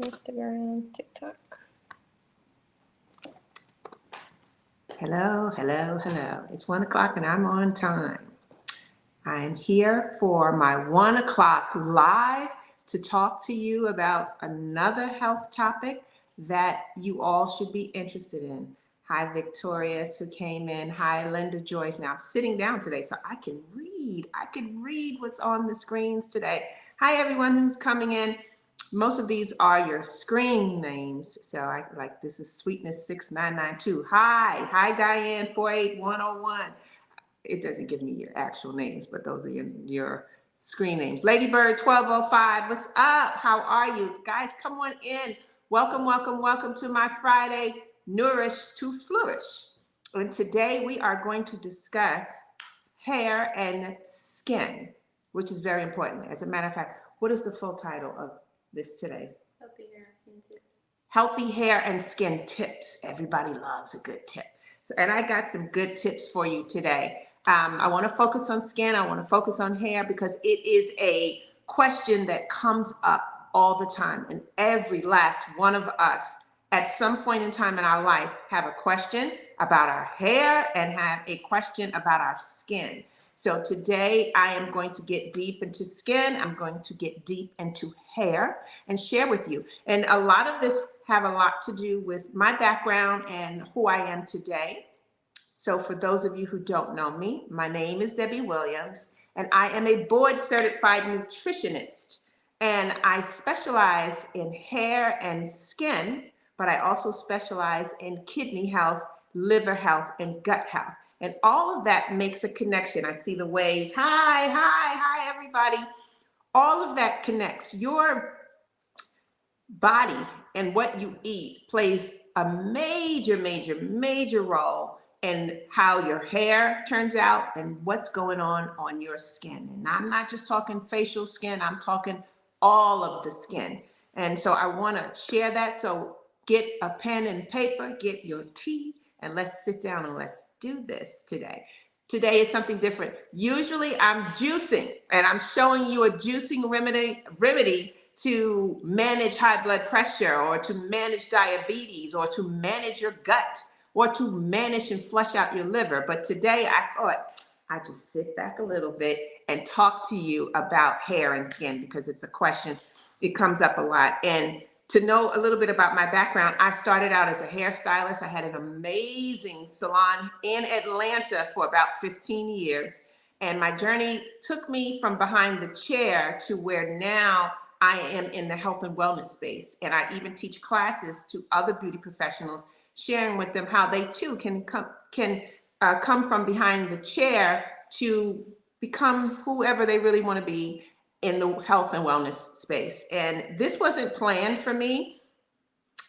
Instagram, TikTok. Hello, hello, hello. It's 1 o'clock and I'm on time. I'm here for my 1 o'clock live to talk to you about another health topic that you all should be interested in. Hi, Victorious, who came in. Hi, Linda Joyce. Now, I'm sitting down today so I can read. I can read what's on the screens today. Hi, everyone who's coming in. Most of these are your screen names. So I like, this is Sweetness 6992. Hi Diane 48101. It doesn't give me your actual names, but those are your screen names. Ladybird 1205, what's up? How are you? Guys, come on in. Welcome, welcome, welcome to my Friday Nourish to Flourish. And today we are going to discuss hair and skin, which is very important. As a matter of fact, what is the full title of this today? Healthy hair and skin tips. Healthy hair and skin tips. Everybody loves a good tip. And I got some good tips for you today. I want to focus on skin. I want to focus on hair because it is a question that comes up all the time. And every last one of us at some point in time in our life have a question about our hair and have a question about our skin. So today I am going to get deep into skin. I'm going to get deep into hair and share with you. And a lot of this have a lot to do with my background and who I am today. So for those of you who don't know me, my name is Debbie Williams, and I am a board certified nutritionist. And I specialize in hair and skin, but I also specialize in kidney health, liver health, and gut health. And all of that makes a connection. I see the waves. Hi, everybody. All of that connects. Your body and what you eat plays a major role in how your hair turns out and what's going on your skin. And I'm not just talking facial skin, I'm talking all of the skin. And so I want to share that. So get a pen and paper, get your tea, and let's sit down and let's do this today. Today is something different. Usually I'm juicing, and I'm showing you a juicing remedy to manage high blood pressure or to manage diabetes or to manage your gut or to manage and flush out your liver. But today I thought I'd just sit back a little bit and talk to you about hair and skin because it's a question, it comes up a lot. And to know a little bit about my background, I started out as a hairstylist. I had an amazing salon in Atlanta for about 15 years. And my journey took me from behind the chair to where now I am in the health and wellness space. And I even teach classes to other beauty professionals, sharing with them how they too can come from behind the chair to become whoever they really want to be in the health and wellness space. And this wasn't planned for me.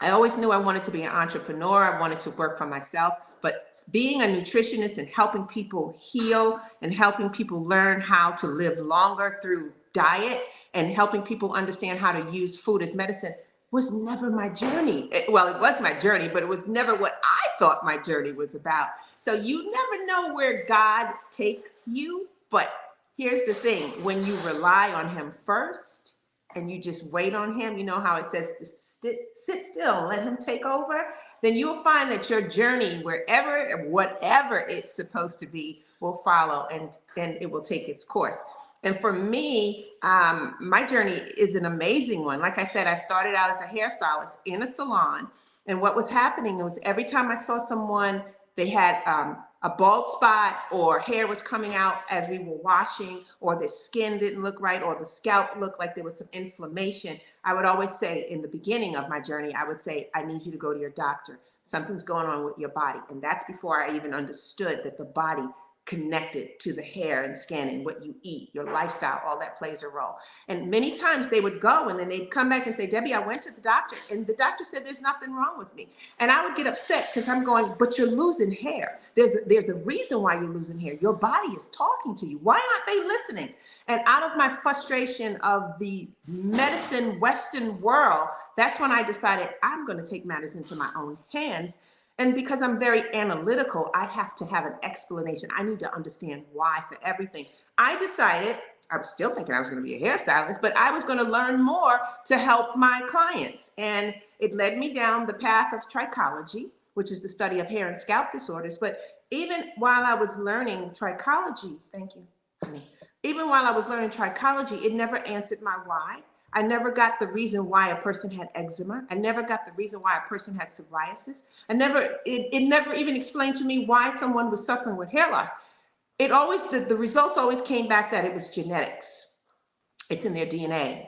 I always knew I wanted to be an entrepreneur. I wanted to work for myself, but being a nutritionist and helping people heal and helping people learn how to live longer through diet and helping people understand how to use food as medicine was never my journey. Well, it was my journey, but it was never what I thought my journey was about. So you never know where God takes you, but here's the thing, when you rely on him first and you just wait on him, you know how it says to sit still and let him take over, then you'll find that your journey, whatever it's supposed to be, will follow and it will take its course. And for me, my journey is an amazing one. Like I said, I started out as a hairstylist in a salon. And what was happening was every time I saw someone, they had a bald spot or hair was coming out as we were washing, or their skin didn't look right, or the scalp looked like there was some inflammation, I would always say in the beginning of my journey, I would say, I need you to go to your doctor. Something's going on with your body. And that's before I even understood that the body connected to the hair and skin and what you eat, your lifestyle, all that plays a role. And many times they would go and then they'd come back and say, Debbie, I went to the doctor and the doctor said there's nothing wrong with me. And I would get upset because I'm going, but you're losing hair. There's a reason why you're losing hair. Your body is talking to you. Why aren't they listening? And out of my frustration of the medicine Western world, that's when I decided I'm going to take matters into my own hands. And because I'm very analytical, I have to have an explanation. I need to understand why for everything. I decided, I was still thinking I was going to be a hairstylist, but I was going to learn more to help my clients. And it led me down the path of trichology, which is the study of hair and scalp disorders. But even while I was learning trichology, thank you, honey. Even while I was learning trichology, it never answered my why. I never got the reason why a person had eczema. I never got the reason why a person had psoriasis. It never even explained to me why someone was suffering with hair loss. It always, the results always came back that it was genetics. It's in their DNA.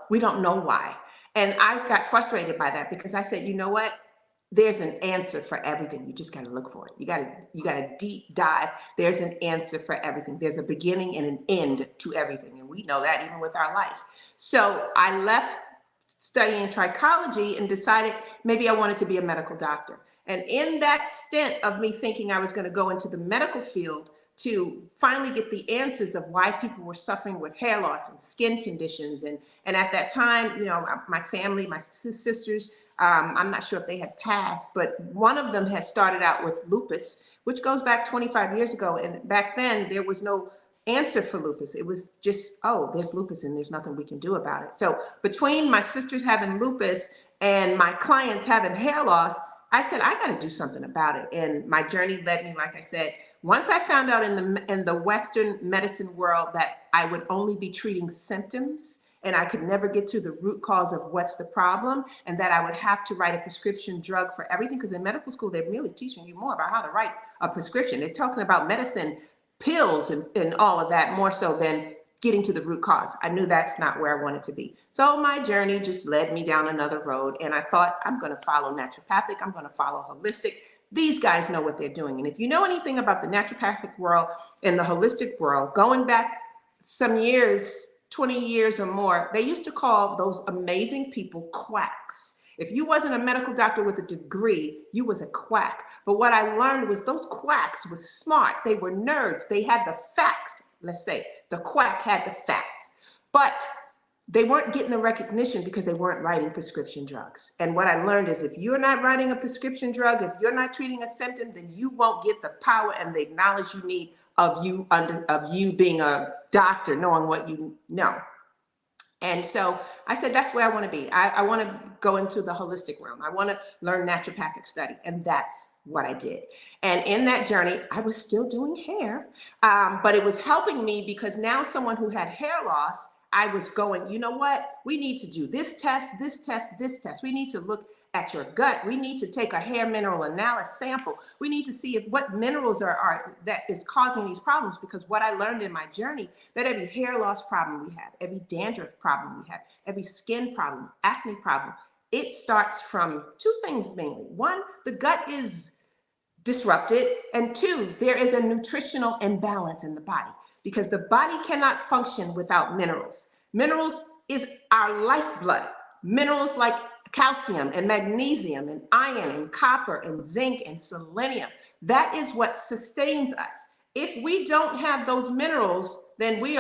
We don't know why. And I got frustrated by that because I said, you know what? There's an answer for everything. You just got to look for it. You got to deep dive. There's an answer for everything. There's a beginning and an end to everything. And we know that even with our life. So I left studying trichology and decided maybe I wanted to be a medical doctor. And in that stint of me thinking I was going to go into the medical field to finally get the answers of why people were suffering with hair loss and skin conditions. And at that time, you know, my family, my sisters, I'm not sure if they had passed, but one of them had started out with lupus, which goes back 25 years ago. And back then there was no answer for lupus. It was just, oh, there's lupus and there's nothing we can do about it. So between my sisters having lupus and my clients having hair loss, I said, I got to do something about it. And my journey led me, like I said, once I found out in the Western medicine world that I would only be treating symptoms and I could never get to the root cause of what's the problem, and that I would have to write a prescription drug for everything, because in medical school, they're really teaching you more about how to write a prescription. They're talking about medicine, pills, and all of that, more so than getting to the root cause. I knew that's not where I wanted to be. So my journey just led me down another road, and I thought, I'm going to follow naturopathic, I'm going to follow holistic. These guys know what they're doing. And if you know anything about the naturopathic world and the holistic world, going back some years, 20 years or more, they used to call those amazing people quacks. If you wasn't a medical doctor with a degree, you was a quack. But what I learned was those quacks was smart. They were nerds. They had the facts. Let's say the quack had the facts, but they weren't getting the recognition because they weren't writing prescription drugs. And what I learned is if you're not writing a prescription drug, if you're not treating a symptom, then you won't get the power and the knowledge you need of you being a doctor, knowing what you know. And so I said, that's where I want to be. I want to go into the holistic realm. I want to learn naturopathic study. And that's what I did. And in that journey, I was still doing hair, but it was helping me because now someone who had hair loss, I was going, you know what? We need to do this test, this test, this test. We need to look at your gut. We need to take a hair mineral analysis sample. We need to see if what minerals are that is causing these problems, because what I learned in my journey, that every hair loss problem we have, every dandruff problem we have, every skin problem, acne problem, it starts from two things mainly. One, the gut is disrupted, and two, there is a nutritional imbalance in the body, because the body cannot function without minerals. Minerals is our lifeblood. Minerals like calcium and magnesium and iron and copper and zinc and selenium. That is what sustains us. If we don't have those minerals, then we're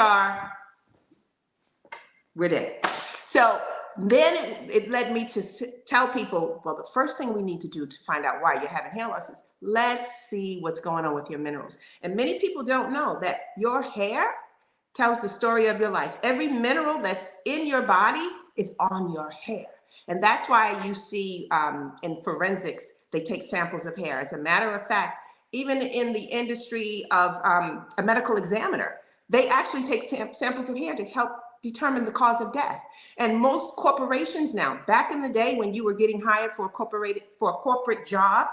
dead. So then it led me to tell people, well, the first thing we need to do to find out why you're having hair loss is let's see what's going on with your minerals. And many people don't know that your hair tells the story of your life. Every mineral that's in your body is on your hair. And that's why you see in forensics, they take samples of hair. As a matter of fact, even in the industry of a medical examiner, they actually take samples of hair to help determine the cause of death. And most corporations now, back in the day when you were getting hired for a corporate job,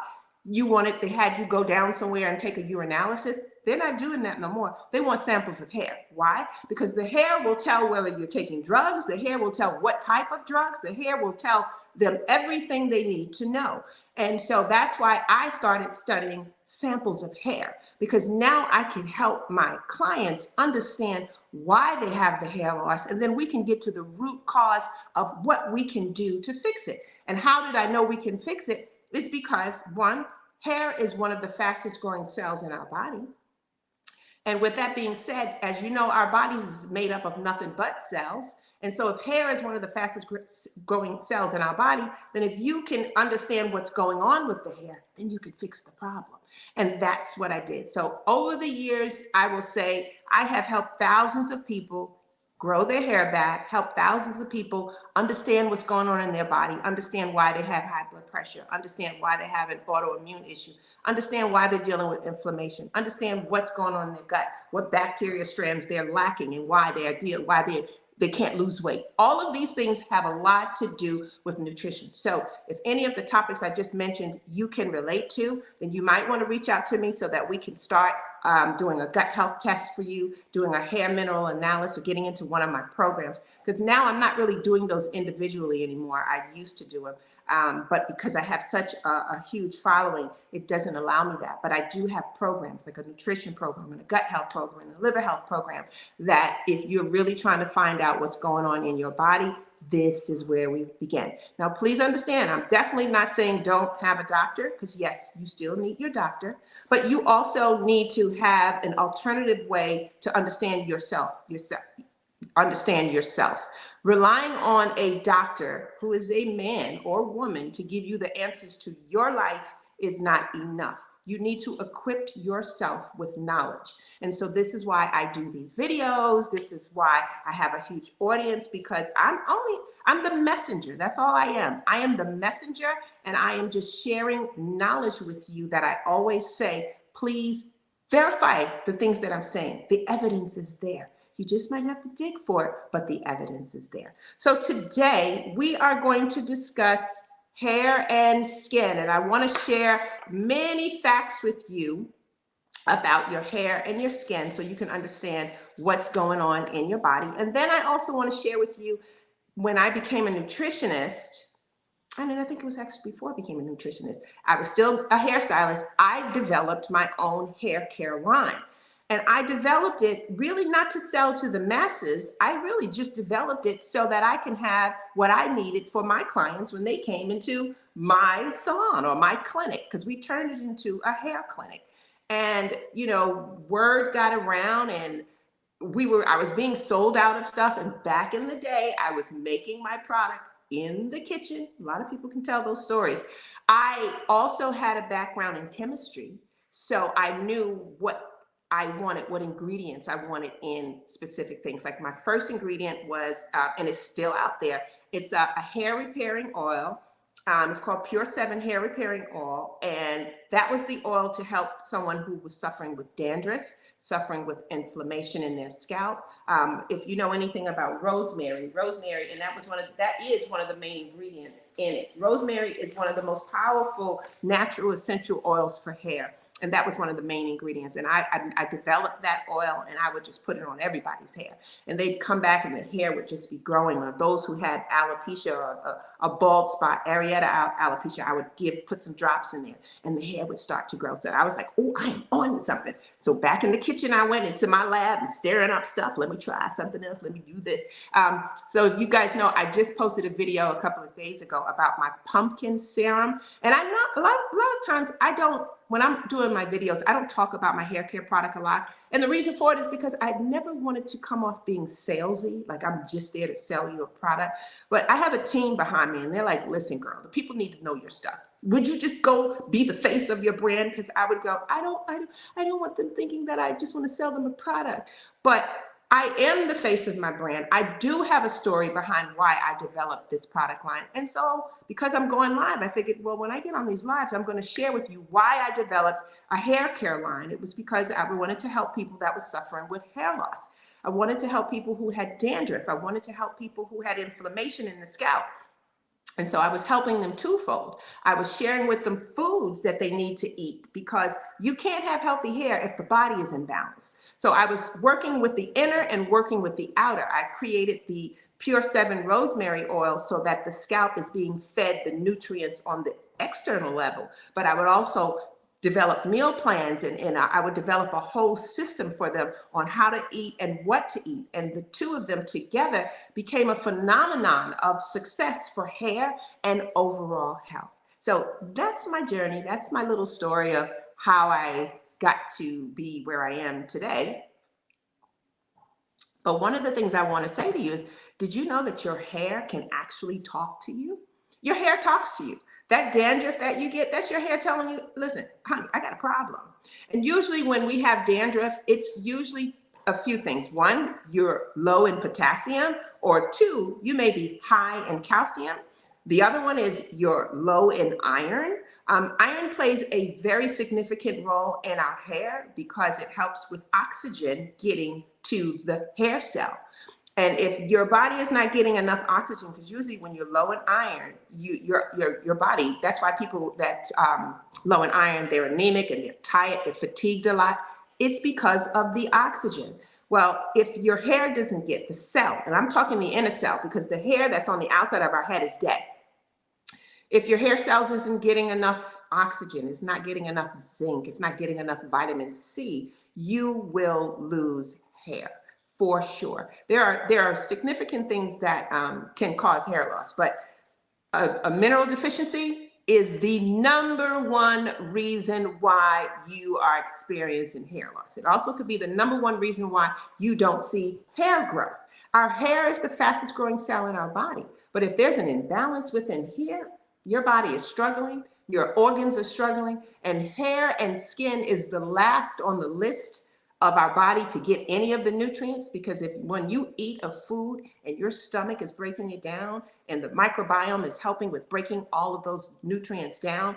they had you go down somewhere and take a urinalysis. They're not doing that no more. They want samples of hair. Why? Because the hair will tell whether you're taking drugs. The hair will tell what type of drugs. The hair will tell them everything they need to know. And so that's why I started studying samples of hair, because now I can help my clients understand why they have the hair loss, and then we can get to the root cause of what we can do to fix it. And how did I know we can fix it? It's because, one, hair is one of the fastest growing cells in our body. And with that being said, as you know, our bodies is made up of nothing but cells. And so if hair is one of the fastest growing cells in our body, then if you can understand what's going on with the hair, then you can fix the problem. And that's what I did. So over the years, I will say I have helped thousands of people grow their hair back, help thousands of people understand what's going on in their body, understand why they have high blood pressure, understand why they have an autoimmune issue, understand why they're dealing with inflammation, understand what's going on in their gut, what bacteria strands they're lacking, and why they can't lose weight. All of these things have a lot to do with nutrition. So if any of the topics I just mentioned you can relate to, then you might want to reach out to me so that we can start doing a gut health test for you, doing a hair mineral analysis, or getting into one of my programs. Because now I'm not really doing those individually anymore. I used to do them. But because I have such a huge following, it doesn't allow me that. But I do have programs like a nutrition program and a gut health program and a liver health program that if you're really trying to find out what's going on in your body, this is where we begin. Now, please understand, I'm definitely not saying don't have a doctor, because yes, you still need your doctor, but you also need to have an alternative way to understand yourself. Understand yourself. Relying on a doctor who is a man or woman to give you the answers to your life is not enough. You need to equip yourself with knowledge. And so this is why I do these videos. This is why I have a huge audience, because I'm the messenger. That's all I am. I am the messenger, and I am just sharing knowledge with you that I always say, please verify the things that I'm saying. The evidence is there. You just might have to dig for it, but the evidence is there. So today we are going to discuss hair and skin, and I want to share many facts with you about your hair and your skin so you can understand what's going on in your body. And then I also want to share with you, when I became a nutritionist, I mean, I think it was actually before I became a nutritionist, I was still a hairstylist. I developed my own hair care line. And I developed it really not to sell to the masses. I really just developed it so that I can have what I needed for my clients when they came into my salon or my clinic, because we turned it into a hair clinic. And, you know, word got around, and I was being sold out of stuff. And back in the day, I was making my product in the kitchen. A lot of people can tell those stories. I also had a background in chemistry, so I knew what I wanted, what ingredients I wanted in specific things. Like my first ingredient was, and it's still out there, it's a hair repairing oil. It's called Pure 7 Hair Repairing Oil. And that was the oil to help someone who was suffering with dandruff, suffering with inflammation in their scalp. If you know anything about rosemary, and that is one of the main ingredients in it. Rosemary is one of the most powerful natural essential oils for hair. And that was one of the main ingredients. And I developed that oil, and I would just put it on everybody's hair. And they'd come back and the hair would just be growing. Or those who had alopecia or a bald spot, areata alopecia, I would put some drops in there, and the hair would start to grow. So I was like, oh, I am on to something. So back in the kitchen, I went into my lab and stirring up stuff. Let me try something else. Let me do this. So if you guys know, I just posted a video a couple of days ago about my pumpkin serum. And I know a lot of times when I'm doing my videos, I don't talk about my hair care product a lot. And the reason for it is because I never wanted to come off being salesy, like I'm just there to sell you a product. But I have a team behind me, and they're like, listen, girl, the people need to know your stuff. Would you just go be the face of your brand? Because I would go, I don't want them thinking that I just want to sell them a product. But I am the face of my brand. I do have a story behind why I developed this product line. And so because I'm going live, I figured, well, when I get on these lives, I'm going to share with you why I developed a hair care line. It was because I wanted to help people that was suffering with hair loss. I wanted to help people who had dandruff. I wanted to help people who had inflammation in the scalp. And so I was helping them twofold. I was sharing with them foods that they need to eat, because you can't have healthy hair if the body is imbalanced. So I was working with the inner and working with the outer. I created the Pure 7 rosemary oil so that the scalp is being fed the nutrients on the external level. But I would also develop meal plans, and I would develop a whole system for them on how to eat and what to eat. And the two of them together became a phenomenon of success for hair and overall health. So that's my journey. That's my little story of how I got to be where I am today. But one of the things I want to say to you is, did you know that your hair can actually talk to you? Your hair talks to you. That dandruff that you get, that's your hair telling you, listen, honey, I got a problem. And usually when we have dandruff, it's usually a few things. One, you're low in potassium, or two, you may be high in calcium. The other one is you're low in iron. Iron plays a very significant role in our hair because it helps with oxygen getting to the hair cell. And if your body is not getting enough oxygen, because usually when you're low in iron, your body, that's why people that low in iron, they're anemic and they're tired, they're fatigued a lot. It's because of the oxygen. Well, if your hair doesn't get the cell, and I'm talking the inner cell, because the hair that's on the outside of our head is dead. If your hair cells isn't getting enough oxygen, it's not getting enough zinc, it's not getting enough vitamin C, you will lose hair for sure. There are significant things that can cause hair loss, but a mineral deficiency is the #1 reason why you are experiencing hair loss. It also could be the #1 reason why you don't see hair growth. Our hair is the fastest growing cell in our body, but if there's an imbalance within here, your body is struggling, your organs are struggling, and hair and skin is the last on the list of our body to get any of the nutrients, because when you eat a food and your stomach is breaking it down and the microbiome is helping with breaking all of those nutrients down,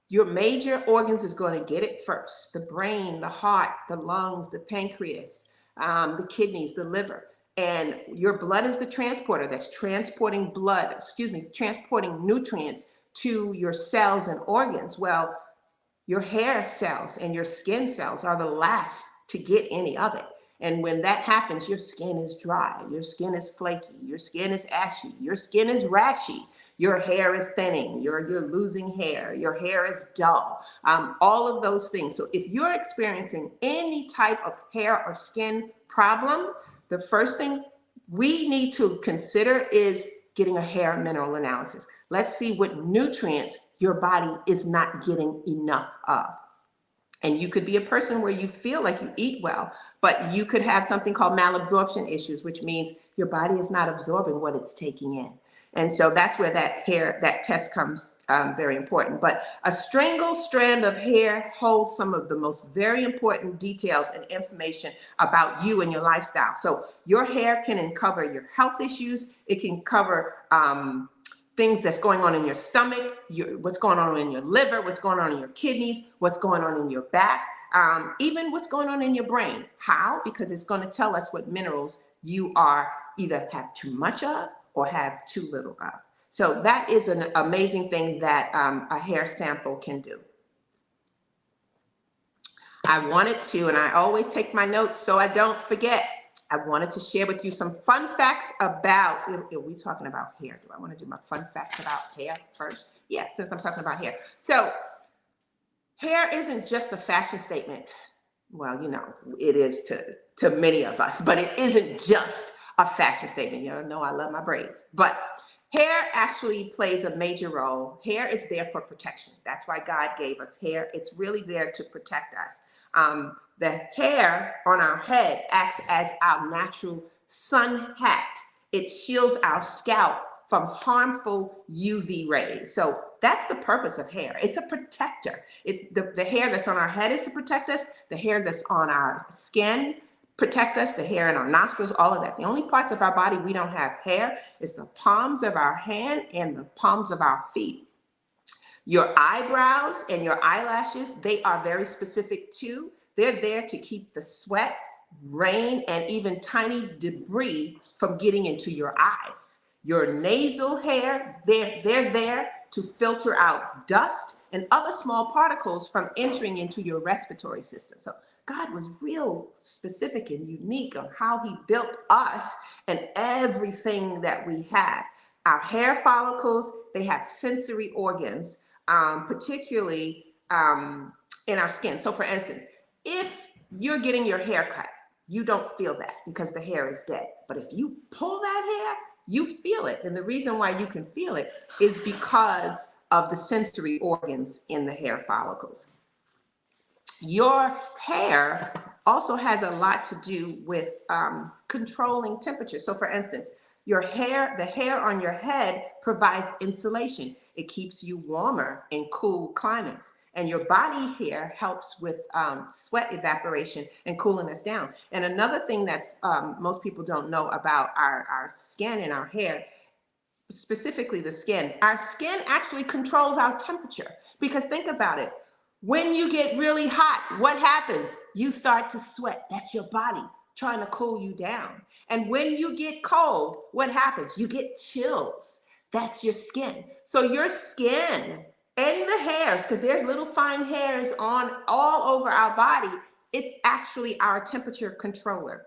your major organs is going to get it first. The brain, the heart, the lungs, the pancreas, the kidneys, the liver. And your blood is the transporter that's transporting transporting nutrients to your cells and organs. Well, your hair cells and your skin cells are the last to get any of it. And when that happens, your skin is dry, your skin is flaky, your skin is ashy, your skin is rashy, your hair is thinning, you're losing hair, your hair is dull, all of those things. So if you're experiencing any type of hair or skin problem, the first thing we need to consider is getting a hair mineral analysis. Let's see what nutrients your body is not getting enough of. And you could be a person where you feel like you eat well, but you could have something called malabsorption issues, which means your body is not absorbing what it's taking in. And so that's where that test comes very important. But a strangled strand of hair holds some of the most very important details and information about you and your lifestyle. So your hair can cover your health issues. It can cover things that's going on in your stomach, what's going on in your liver, what's going on in your kidneys, what's going on in your back, even what's going on in your brain. How? Because it's going to tell us what minerals you are either have too much of or have too little of. So that is an amazing thing that a hair sample can do. I wanted to, and I always take my notes so I don't forget, I wanted to share with you some fun facts about, are we talking about hair? Do I want to do my fun facts about hair first? Yeah, since I'm talking about hair. So hair isn't just a fashion statement. Well, you know, it is to many of us, but it isn't just a fashion statement. You know I love my braids, but hair actually plays a major role. Hair is there for protection. That's why God gave us hair. It's really there to protect us. The hair on our head acts as our natural sun hat. It shields our scalp from harmful UV rays. So that's the purpose of hair. It's a protector. It's the hair that's on our head is to protect us. The hair that's on our skin protect us, the hair in our nostrils, all of that. The only parts of our body we don't have hair is the palms of our hand and the palms of our feet. Your eyebrows and your eyelashes, they are very specific too. They're there to keep the sweat, rain, and even tiny debris from getting into your eyes. Your nasal hair, they're there to filter out dust and other small particles from entering into your respiratory system. So God was real specific and unique on how he built us and everything that we have. Our hair follicles, they have sensory organs, particularly in our skin. So for instance, if you're getting your hair cut, you don't feel that because the hair is dead. But if you pull that hair, you feel it. And the reason why you can feel it is because of the sensory organs in the hair follicles. Your hair also has a lot to do with controlling temperature. So for instance, Your hair, the hair on your head provides insulation. It keeps you warmer in cool climates. And your body hair helps with sweat evaporation and cooling us down. And another thing that's most people don't know about our skin and our hair, specifically the skin, our skin actually controls our temperature. Because think about it. When you get really hot, what happens? You start to sweat. That's your body trying to cool you down. And when you get cold, what happens? You get chills. That's your skin. So your skin and the hairs, because there's little fine hairs on all over our body, it's actually our temperature controller.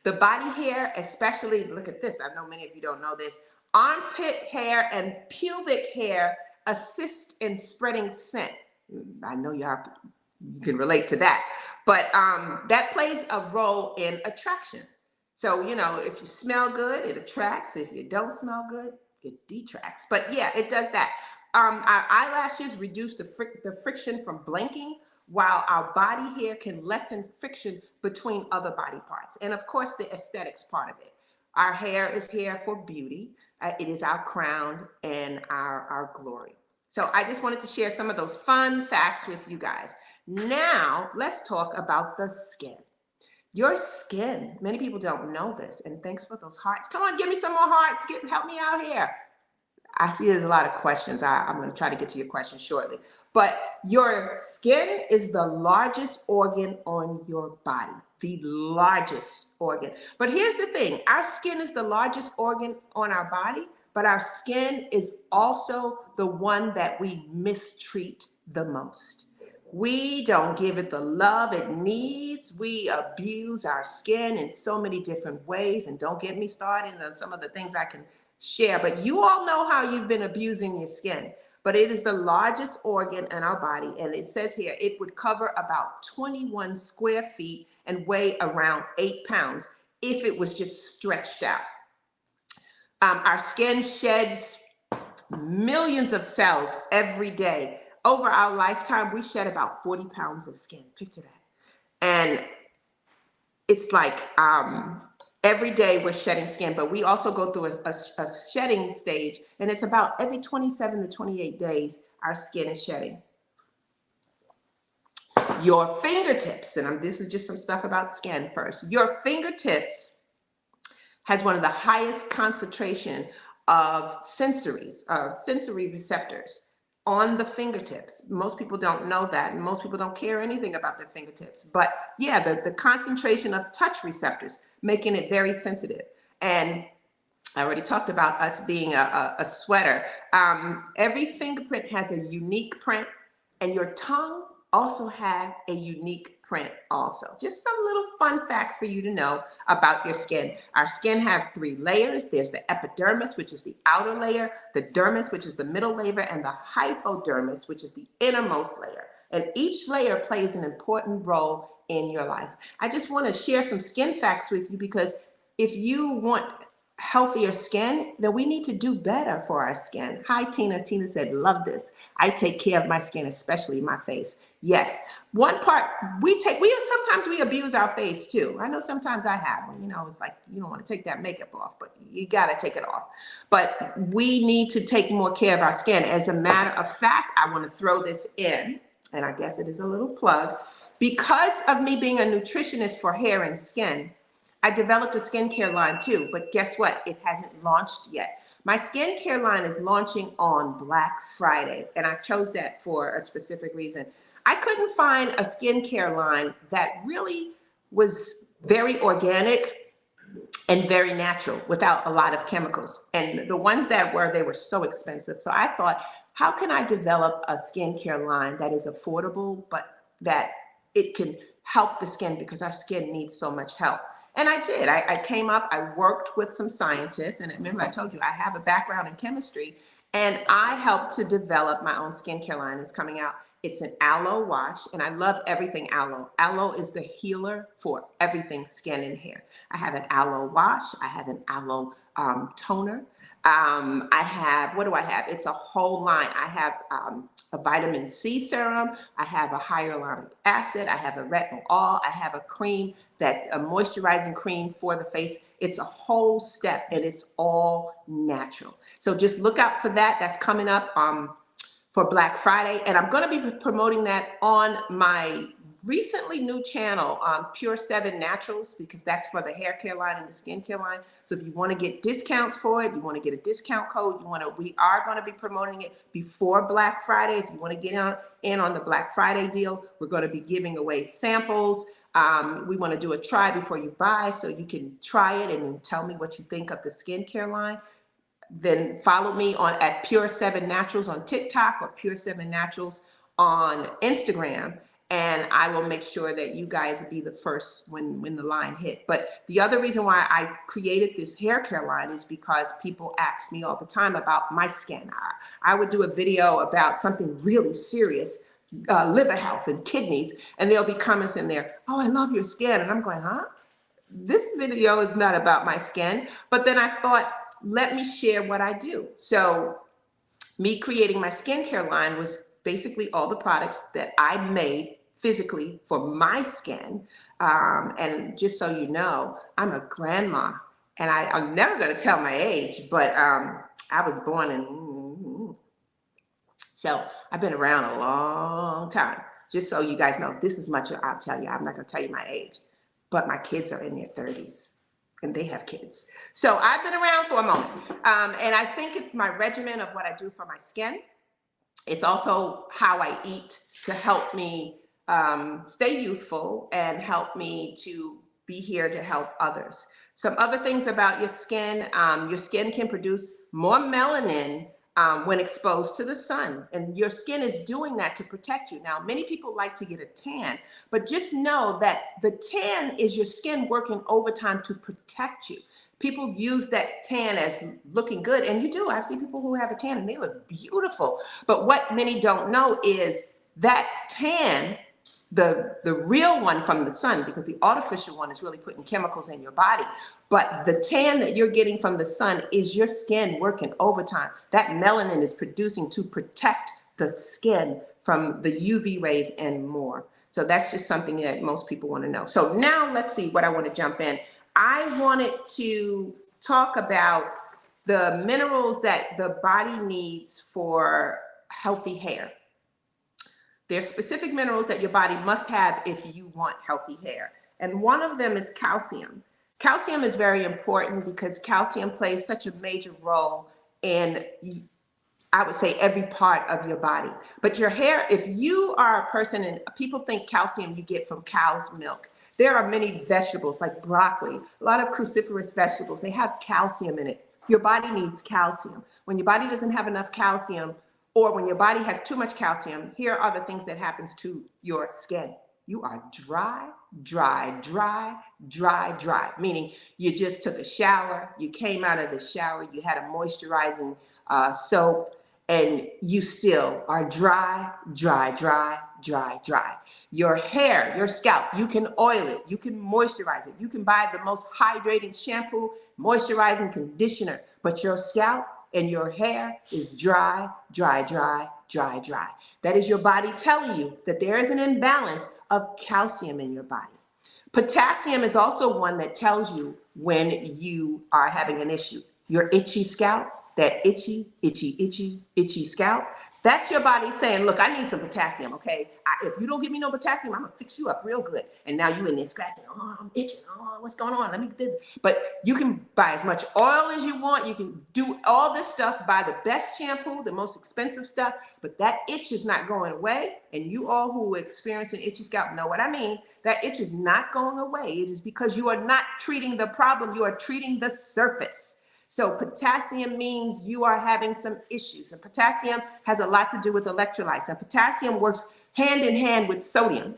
The body hair, especially, look at this. I know many of you don't know this. Armpit hair and pubic hair assist in spreading scent. I know you can relate to that, but that plays a role in attraction. So, you know, if you smell good, it attracts. If you don't smell good, it detracts. But yeah, it does that. Our eyelashes reduce the friction from blinking, while our body hair can lessen friction between other body parts. And of course, the aesthetics part of it. Our hair is here for beauty. It is our crown and our glory. So I just wanted to share some of those fun facts with you guys. Now, let's talk about the skin. Your skin, many people don't know this, and thanks for those hearts. Come on, give me some more hearts. Help me out here. I see there's a lot of questions. I'm going to try to get to your questions shortly. But your skin is the largest organ on your body, the largest organ. But here's the thing. Our skin is the largest organ on our body, but our skin is also the one that we mistreat the most. We don't give it the love it needs. We abuse our skin in so many different ways. And don't get me started on some of the things I can share, but you all know how you've been abusing your skin. But it is the largest organ in our body, and it says here it would cover about 21 square feet and weigh around 8 pounds if it was just stretched out. Our skin sheds millions of cells every day. Over our lifetime, we shed about 40 pounds of skin. Picture that. And it's like every day we're shedding skin, but we also go through a shedding stage, and it's about every 27 to 28 days our skin is shedding. Your fingertips, and this is just some stuff about skin first. Your fingertips has one of the highest concentration of sensory receptors on the fingertips. Most people don't know that, and most people don't care anything about their fingertips. But yeah, the concentration of touch receptors, making it very sensitive. And I already talked about us being a sweater. Every fingerprint has a unique print, and your tongue also has a unique print also. Just some little fun facts for you to know about your skin. Our skin have 3 layers. There's the epidermis, which is the outer layer, the dermis, which is the middle layer, and the hypodermis, which is the innermost layer. And each layer plays an important role in your life. I just want to share some skin facts with you, because if you want healthier skin, then we need to do better for our skin. Hi, Tina. Tina said, love this. I take care of my skin, especially my face. Yes. One part sometimes we abuse our face too. I know sometimes I have. You know, it's like you don't want to take that makeup off, but you got to take it off. But we need to take more care of our skin. As a matter of fact, I want to throw this in, and I guess it is a little plug. Because of me being a nutritionist for hair and skin, I developed a skincare line too, but guess what? It hasn't launched yet. My skincare line is launching on Black Friday, and I chose that for a specific reason. I couldn't find a skincare line that really was very organic and very natural without a lot of chemicals. And the ones that were, they were so expensive. So I thought, how can I develop a skincare line that is affordable, but that it can help the skin, because our skin needs so much help. And I did. I came up, I worked with some scientists, and remember I told you I have a background in chemistry, and I helped to develop my own skincare line. It's coming out. It's an aloe wash, and I love everything aloe. Aloe is the healer for everything skin and hair. I have an aloe wash. I have an aloe toner. I have, what do I have? It's a whole line. I have a vitamin C serum. I have a hyaluronic acid. I have a retinol oil. I have a cream, a moisturizing cream for the face. It's a whole step and it's all natural. So just look out for that. That's coming up for Black Friday. And I'm going to be promoting that on my recently new channel, Pure 7 Naturals, because that's for the hair care line and the skincare line. So if you want to get discounts for it, you want to get a discount code, we are going to be promoting it before Black Friday. If you want to get in on the Black Friday deal, we're going to be giving away samples. We want to do a try before you buy, so you can try it and then tell me what you think of the skincare line. Then follow me at Pure 7 Naturals on TikTok or Pure 7 Naturals on Instagram. And I will make sure that you guys be the first when the line hit. But the other reason why I created this hair care line is because people ask me all the time about my skin. I would do a video about something really serious, liver health and kidneys, and there'll be comments in there, oh, I love your skin. And I'm going, huh? This video is not about my skin. But then I thought, let me share what I do. So me creating my skincare line was basically all the products that I made physically for my skin. And just so you know, I'm a grandma, and I'm never going to tell my age, but I was born in, so I've been around a long time. Just so you guys know, this is much I'll tell you. I'm not going to tell you my age, but my kids are in their 30s. And they have kids. So I've been around for a moment. And I think it's my regimen of what I do for my skin. It's also how I eat to help me stay youthful and help me to be here to help others. Some other things about your skin can produce more melanin when exposed to the sun, and your skin is doing that to protect you. Now, many people like to get a tan, but just know that the tan is your skin working overtime to protect you. People use that tan as looking good, and you do. I've seen people who have a tan and they look beautiful. But what many don't know is that tan, the real one from the sun, because the artificial one is really putting chemicals in your body. But the tan that you're getting from the sun is your skin working overtime. That melanin is producing to protect the skin from the UV rays and more. So that's just something that most people want to know. So now let's see what I want to jump in. I wanted to talk about the minerals that the body needs for healthy hair. There's specific minerals that your body must have if you want healthy hair. And one of them is calcium. Calcium is very important because calcium plays such a major role in, I would say, every part of your body. But your hair, if you are a person, and people think calcium you get from cow's milk. There are many vegetables like broccoli, a lot of cruciferous vegetables, they have calcium in it. Your body needs calcium. When your body doesn't have enough calcium, or when your body has too much calcium, here are the things that happens to your skin. You are dry, dry, dry, dry, dry, meaning you just took a shower, you came out of the shower, you had a moisturizing soap, and you still are dry, dry, dry, dry, dry. Your hair, your scalp, you can oil it, you can moisturize it, you can buy the most hydrating shampoo, moisturizing conditioner, but your scalp and your hair is dry, dry, dry, dry, dry. That is your body telling you that there is an imbalance of calcium in your body. Potassium is also one that tells you when you are having an issue. Your itchy scalp, that itchy, itchy, itchy, itchy scalp, that's your body saying, look, I need some potassium, okay? If you don't give me no potassium, I'm gonna fix you up real good. And now you in there scratching, oh, I'm itching, oh, what's going on? Let me do. But you can buy as much oil as you want. You can do all this stuff, buy the best shampoo, the most expensive stuff, but that itch is not going away. And you all who experience an itchy scalp know what I mean. That itch is not going away. It is because you are not treating the problem. You are treating the surface. So potassium means you are having some issues. And potassium has a lot to do with electrolytes. And potassium works hand in hand with sodium.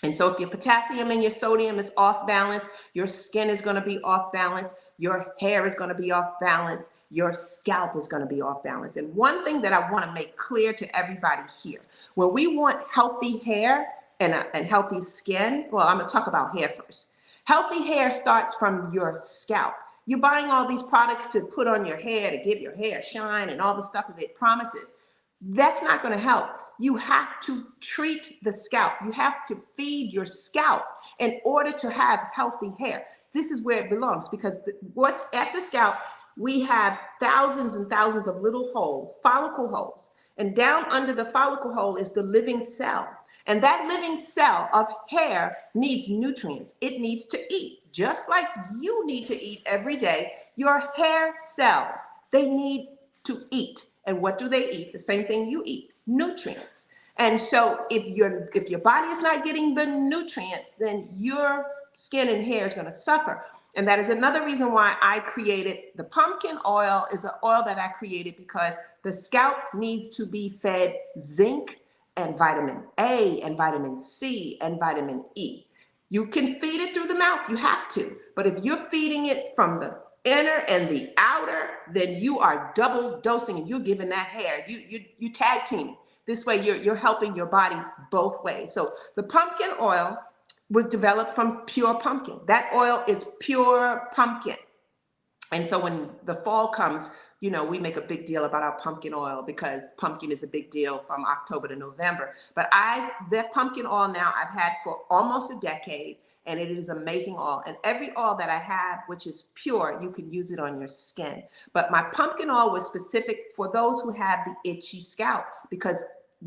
And so if your potassium and your sodium is off balance, your skin is going to be off balance. Your hair is going to be off balance. Your scalp is going to be off balance. And one thing that I want to make clear to everybody here, when we want healthy hair and healthy skin, well, I'm going to talk about hair first. Healthy hair starts from your scalp. You're buying all these products to put on your hair, to give your hair shine and all the stuff that it promises. That's not going to help. You have to treat the scalp. You have to feed your scalp in order to have healthy hair. This is where it belongs, because what's at the scalp, we have thousands and thousands of little holes, follicle holes. And down under the follicle hole is the living cell. And that living cell of hair needs nutrients. It needs to eat. Just like you need to eat every day, your hair cells, they need to eat. And what do they eat? The same thing you eat, nutrients. And so if your body is not getting the nutrients, then your skin and hair is going to suffer. And that is another reason why I created the pumpkin oil. Is an oil that I created because the scalp needs to be fed zinc and vitamin A and vitamin C and vitamin E. You can feed it through the mouth, you have to. But if you're feeding it from the inner and the outer, then you are double dosing and you're giving that hair. You tag teaming. This way you're helping your body both ways. So the pumpkin oil was developed from pure pumpkin. That oil is pure pumpkin. And so when the fall comes, you know, we make a big deal about our pumpkin oil because pumpkin is a big deal from October to November. But that pumpkin oil now I've had for almost a decade, and it is amazing oil. And every oil that I have, which is pure, you can use it on your skin. But my pumpkin oil was specific for those who have the itchy scalp, because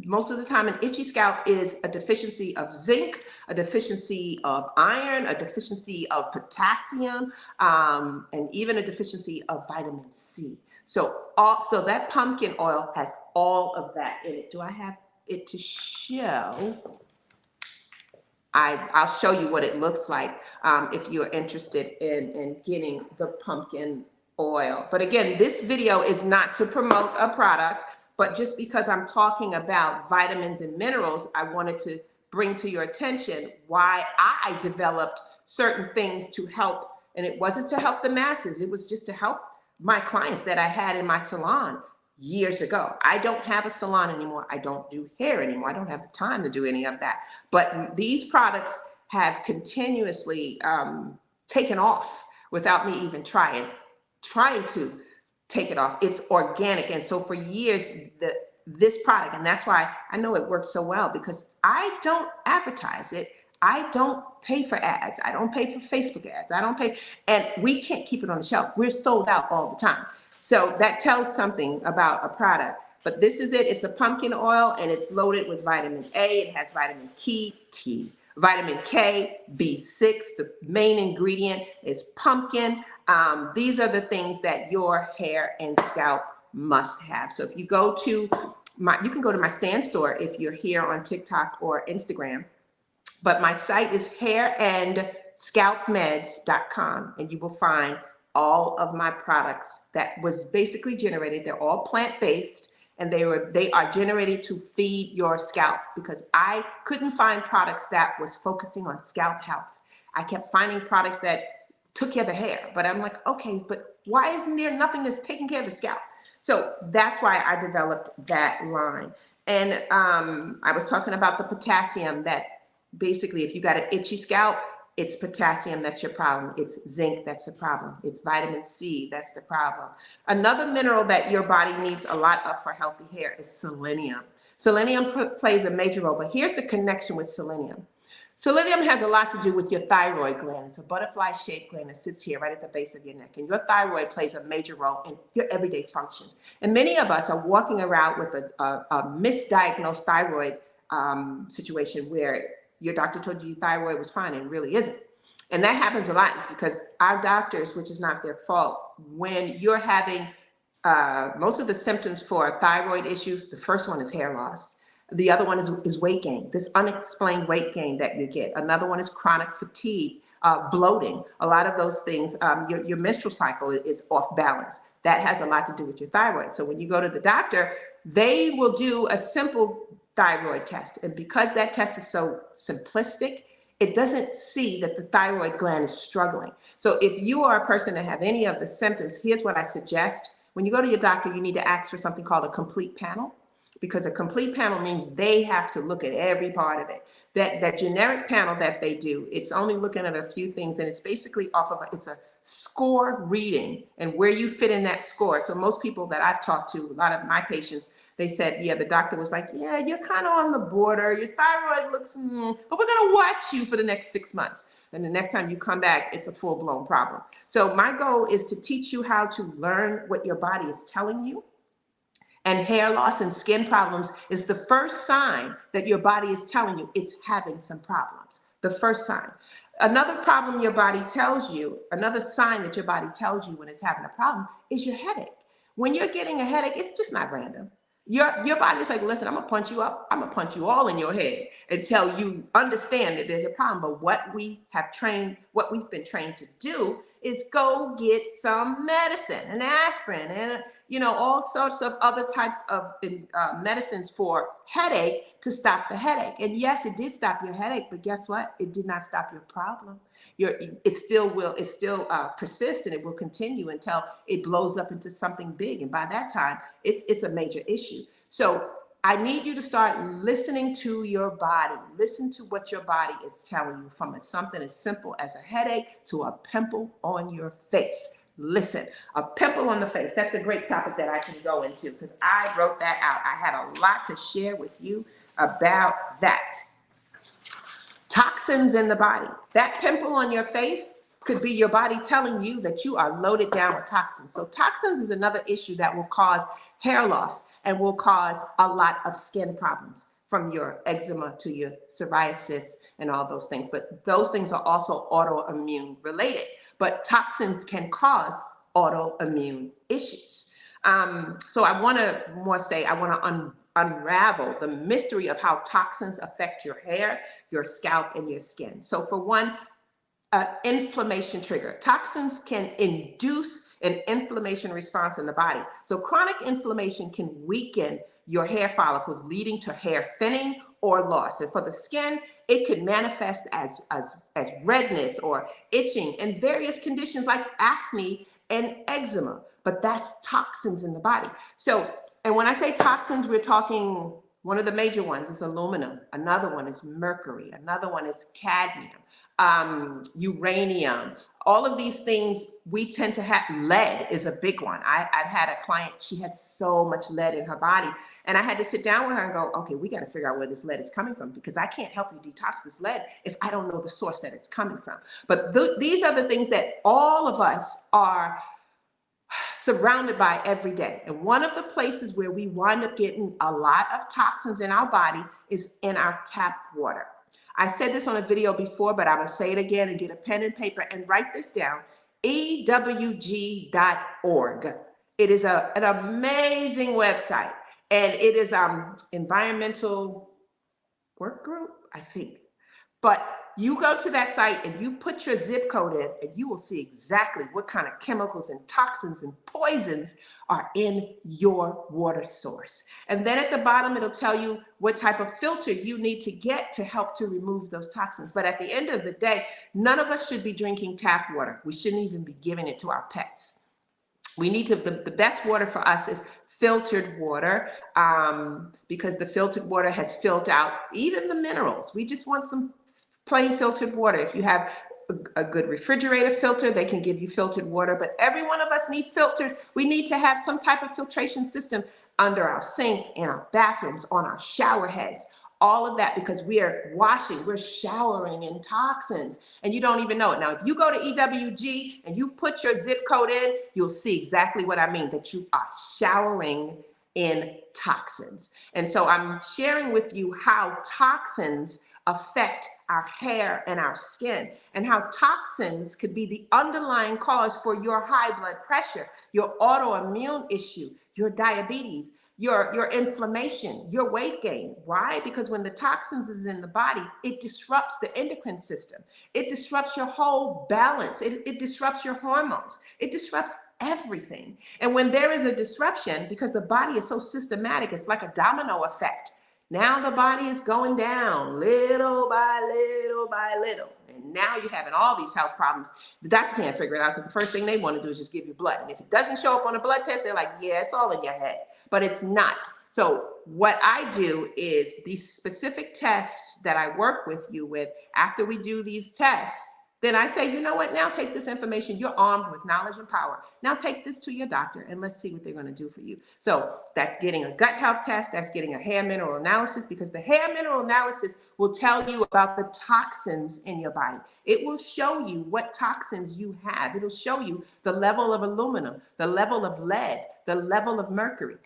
most of the time an itchy scalp is a deficiency of zinc, a deficiency of iron, a deficiency of potassium, and even a deficiency of vitamin C. So that pumpkin oil has all of that in it. Do I have it to show? I'll show you what it looks like if you're interested in getting the pumpkin oil. But again, this video is not to promote a product, but just because I'm talking about vitamins and minerals, I wanted to bring to your attention why I developed certain things to help. And it wasn't to help the masses. It was just to help my clients that I had in my salon years ago. I don't have a salon anymore. I don't do hair anymore. I don't have the time to do any of that. But these products have continuously taken off without me even trying to take it off. It's organic. And so for years, this product, and that's why I know it works so well, because I don't advertise it. I don't pay for ads. I don't pay for Facebook ads. I don't pay, and we can't keep it on the shelf. We're sold out all the time. So that tells something about a product. But this is it. It's a pumpkin oil, and it's loaded with vitamin A. It has vitamin vitamin K, B6. The main ingredient is pumpkin. These are the things that your hair and scalp must have. So if you go to you can go to my stand store if you're here on TikTok or Instagram. But my site is hairandscalpmeds.com, and you will find all of my products that was basically generated. They're all plant-based, and they are generated to feed your scalp, because I couldn't find products that was focusing on scalp health. I kept finding products that took care of the hair, but I'm like, okay, but why isn't there nothing that's taking care of the scalp? So that's why I developed that line. And I was talking about the potassium, that basically if you got an itchy scalp, it's potassium that's your problem. It's zinc that's the problem. It's vitamin C that's the problem. Another mineral that your body needs a lot of for healthy hair is selenium. Selenium plays a major role, but here's the connection with selenium. Selenium has a lot to do with your thyroid gland. It's a butterfly-shaped gland that sits here right at the base of your neck. And your thyroid plays a major role in your everyday functions. And many of us are walking around with a misdiagnosed thyroid situation where your doctor told you your thyroid was fine and it really isn't. And that happens a lot. It's because our doctors, which is not their fault, when you're having most of the symptoms for thyroid issues, the first one is hair loss. The other one is weight gain, this unexplained weight gain that you get. Another one is chronic fatigue, bloating. A lot of those things, your menstrual cycle is off balance. That has a lot to do with your thyroid. So when you go to the doctor, they will do a simple thyroid test. And because that test is so simplistic, it doesn't see that the thyroid gland is struggling. So if you are a person that have any of the symptoms, here's what I suggest. When you go to your doctor, you need to ask for something called a complete panel, because a complete panel means they have to look at every part of it. That generic panel that they do, it's only looking at a few things, and it's basically it's a score reading and where you fit in that score. So most people that I've talked to, a lot of my patients, they said, yeah, the doctor was like, yeah, you're kind of on the border. Your thyroid looks, but we're going to watch you for the next 6 months. And the next time you come back, it's a full-blown problem. So my goal is to teach you how to learn what your body is telling you. And hair loss and skin problems is the first sign that your body is telling you it's having some problems. The first sign. Another problem your body tells you, another sign that your body tells you when it's having a problem is your headache. When you're getting a headache, it's just not random. Your body's like, listen, I'm gonna punch you up. I'm gonna punch you all in your head until you understand that there's a problem. But what we've been trained to do is go get some medicine, an aspirin, and all sorts of other types of medicines for headache to stop the headache. And yes, it did stop your headache, but guess what? It did not stop your problem. It still persist, and it will continue until it blows up into something big. And by that time, it's a major issue. So I need you to start listening to your body. Listen to what your body is telling you, from something as simple as a headache to a pimple on your face. Listen, a pimple on the face. That's a great topic that I can go into because I wrote that out. I had a lot to share with you about that. Toxins in the body. That pimple on your face could be your body telling you that you are loaded down with toxins. So toxins is another issue that will cause hair loss and will cause a lot of skin problems, from your eczema to your psoriasis and all those things. But those things are also autoimmune related. But toxins can cause autoimmune issues. So I want to unravel the mystery of how toxins affect your hair, your scalp, and your skin. So for one, inflammation trigger. Toxins can induce an inflammation response in the body. So chronic inflammation can weaken your hair follicles, leading to hair thinning or loss. And for the skin, it could manifest as redness or itching and various conditions like acne and eczema. But that's toxins in the body. So, and when I say toxins, we're talking, one of the major ones is aluminum. Another one is mercury. Another one is cadmium, uranium. All of these things we tend to have. Lead is a big one. I've had a client, she had so much lead in her body. And I had to sit down with her and go, okay, we got to figure out where this lead is coming from, because I can't help you detox this lead if I don't know the source that it's coming from. But these are the things that all of us are surrounded by every day. And one of the places where we wind up getting a lot of toxins in our body is in our tap water. I said this on a video before, but I'm going to say it again, and get a pen and paper and write this down. EWG.org. It is an amazing website, and it is environmental work group, I think. But you go to that site and you put your zip code in, and you will see exactly what kind of chemicals and toxins and poisons are in your water source. And then at the bottom, it'll tell you what type of filter you need to get to help to remove those toxins. But at the end of the day, none of us should be drinking tap water. We shouldn't even be giving it to our pets. We need to, the best water for us is filtered water, because the filtered water has filtered out even the minerals. We just want some plain filtered water. If you have a good refrigerator filter, they can give you filtered water, but every one of us need filtered. We need to have some type of filtration system under our sink, in our bathrooms, on our shower heads, all of that, because we're showering in toxins, and you don't even know it. Now, if you go to EWG and you put your zip code in, you'll see exactly what I mean, that you are showering in toxins. And so I'm sharing with you how toxins affect our hair and our skin, and how toxins could be the underlying cause for your high blood pressure, your autoimmune issue, your diabetes, your inflammation, your weight gain. Why? Because when the toxins is in the body, it disrupts the endocrine system. It disrupts your whole balance. It disrupts your hormones. It disrupts everything. And when there is a disruption, because the body is so systematic, it's like a domino effect. Now the body is going down little by little by little. And now you're having all these health problems. The doctor can't figure it out, because the first thing they want to do is just give you blood. And if it doesn't show up on a blood test, they're like, yeah, it's all in your head. But it's not. So what I do is these specific tests that I work with you with, after we do these tests, then I say, you know what, now take this information. You're armed with knowledge and power. Now take this to your doctor and let's see what they're going to do for you. So that's getting a gut health test. That's getting a hair mineral analysis, because the hair mineral analysis will tell you about the toxins in your body. It will show you what toxins you have. It'll show you the level of aluminum, the level of lead, the level of mercury.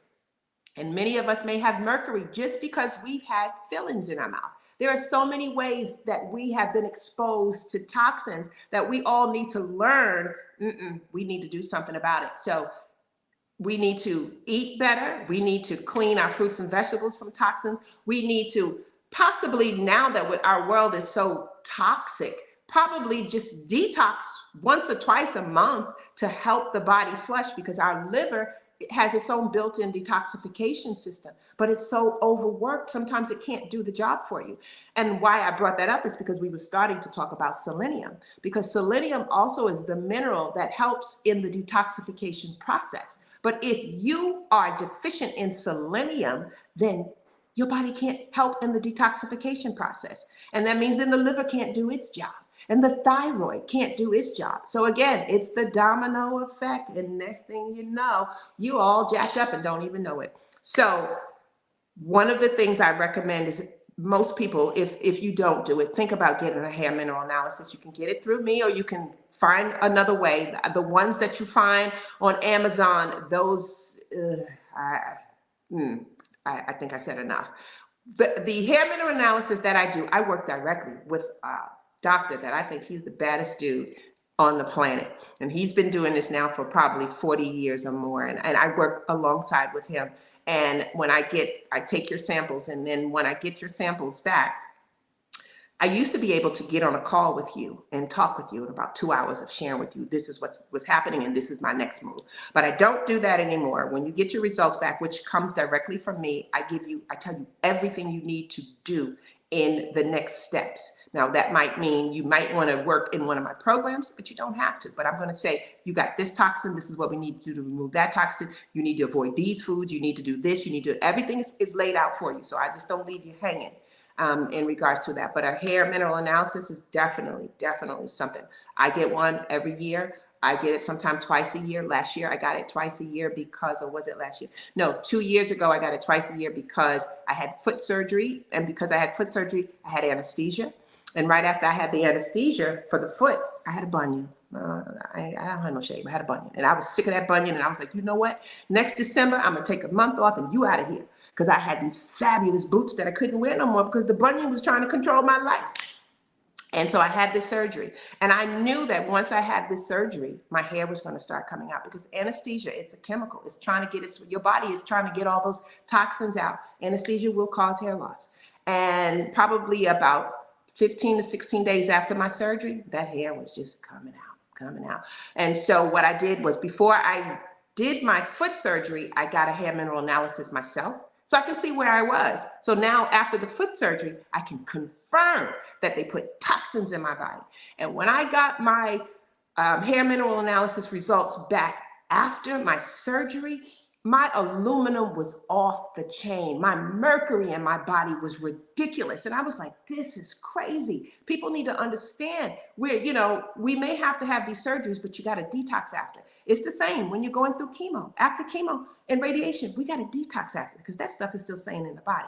And many of us may have mercury just because we've had fillings in our mouth. There are so many ways that we have been exposed to toxins that we all need to learn. We need to do something about it. So we need to eat better. We need to clean our fruits and vegetables from toxins. We need to possibly, now that our world is so toxic, probably just detox once or twice a month to help the body flush, because our liver has its own built-in detoxification system, but it's so overworked, sometimes it can't do the job for you. And why I brought that up is because we were starting to talk about selenium, because selenium also is the mineral that helps in the detoxification process. But if you are deficient in selenium, then your body can't help in the detoxification process. And that means then the liver can't do its job. And the thyroid can't do its job. So again, it's the domino effect. And next thing you know, you all jacked up and don't even know it. So one of the things I recommend is, most people, if you don't do it, think about getting a hair mineral analysis. You can get it through me, or you can find another way. The ones that you find on Amazon, those, I think I said enough. The hair mineral analysis that I do, I work directly with doctor that I think he's the baddest dude on the planet. And he's been doing this now for probably 40 years or more. And I work alongside with him. And when I take your samples, and then when I get your samples back, I used to be able to get on a call with you and talk with you in about 2 hours of sharing with you, this is what's happening and this is my next move. But I don't do that anymore. When you get your results back, which comes directly from me, I tell you everything you need to do in the next steps. Now, that might mean you might want to work in one of my programs, but you don't have to. But I'm going to say, you got this toxin. This is what we need to do to remove that toxin. You need to avoid these foods. You need to do this. You need to, everything is laid out for you. So I just don't leave you hanging in regards to that. But a hair mineral analysis is definitely something. I get one every year. I get it sometime twice a year. Last year, I got it twice a year because, or was it last year? No, 2 years ago, I got it twice a year because I had foot surgery. And because I had foot surgery, I had anesthesia. And right after I had the anesthesia for the foot, I had a bunion. I don't have no shame. I had a bunion. And I was sick of that bunion. And I was like, you know what? Next December, I'm going to take a month off and you out of here. Because I had these fabulous boots that I couldn't wear no more because the bunion was trying to control my life. And so I had this surgery, and I knew that once I had this surgery, my hair was going to start coming out, because anesthesia, it's a chemical. It's trying to get your body is trying to get all those toxins out. Anesthesia will cause hair loss. And probably about 15 to 16 days after my surgery, that hair was just coming out. And so what I did was, before I did my foot surgery, I got a hair mineral analysis myself, so I can see where I was. So now after the foot surgery, I can confirm that they put toxins in my body. And when I got my hair mineral analysis results back after my surgery, my aluminum was off the chain. My mercury in my body was ridiculous. And I was like, this is crazy. People need to understand, we may have to have these surgeries, but you got to detox after. It's the same when you're going through chemo. After chemo and radiation, we got to detox after, because that stuff is still staying in the body.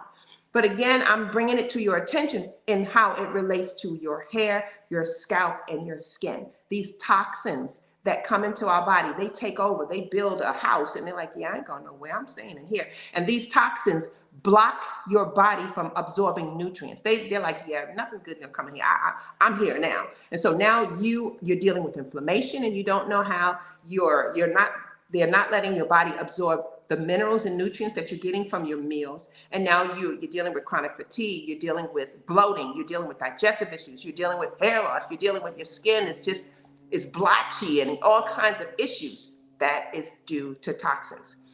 But again, I'm bringing it to your attention in how it relates to your hair, your scalp, and your skin. These toxins that come into our body, they take over, they build a house, and they're like, yeah, I ain't going nowhere, I'm staying in here. And these toxins block your body from absorbing nutrients. They're like, yeah, nothing good gonna come in here. I'm here now. And so now you're dealing with inflammation, and you don't know how. They're not letting your body absorb the minerals and nutrients that you're getting from your meals. And now you're dealing with chronic fatigue, you're dealing with bloating, you're dealing with digestive issues, you're dealing with hair loss, you're dealing with your skin is blotchy, and all kinds of issues that is due to toxins.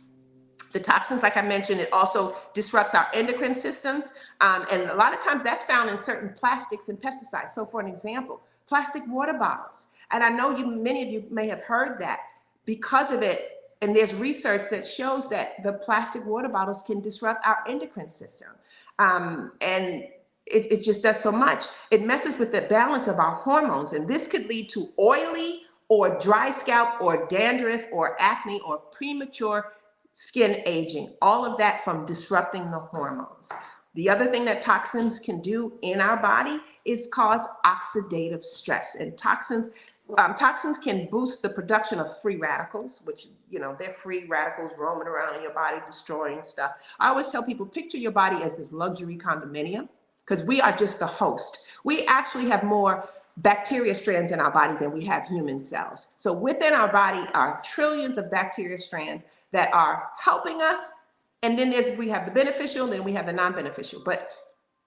The toxins, like I mentioned, it also disrupts our endocrine systems. And a lot of times that's found in certain plastics and pesticides. So for an example, plastic water bottles. And I know many of you may have heard that because of it. And there's research that shows that the plastic water bottles can disrupt our endocrine system. And it just does so much. It messes with the balance of our hormones, and this could lead to oily or dry scalp or dandruff or acne or premature skin aging, all of that from disrupting the hormones. The other thing that toxins can do in our body is cause oxidative stress. And toxins can boost the production of free radicals, which, they're free radicals roaming around in your body, destroying stuff. I always tell people, picture your body as this luxury condominium, because we are just the host. We actually have more bacteria strands in our body than we have human cells. So within our body are trillions of bacteria strands that are helping us. And then we have the beneficial, and then we have the non-beneficial. But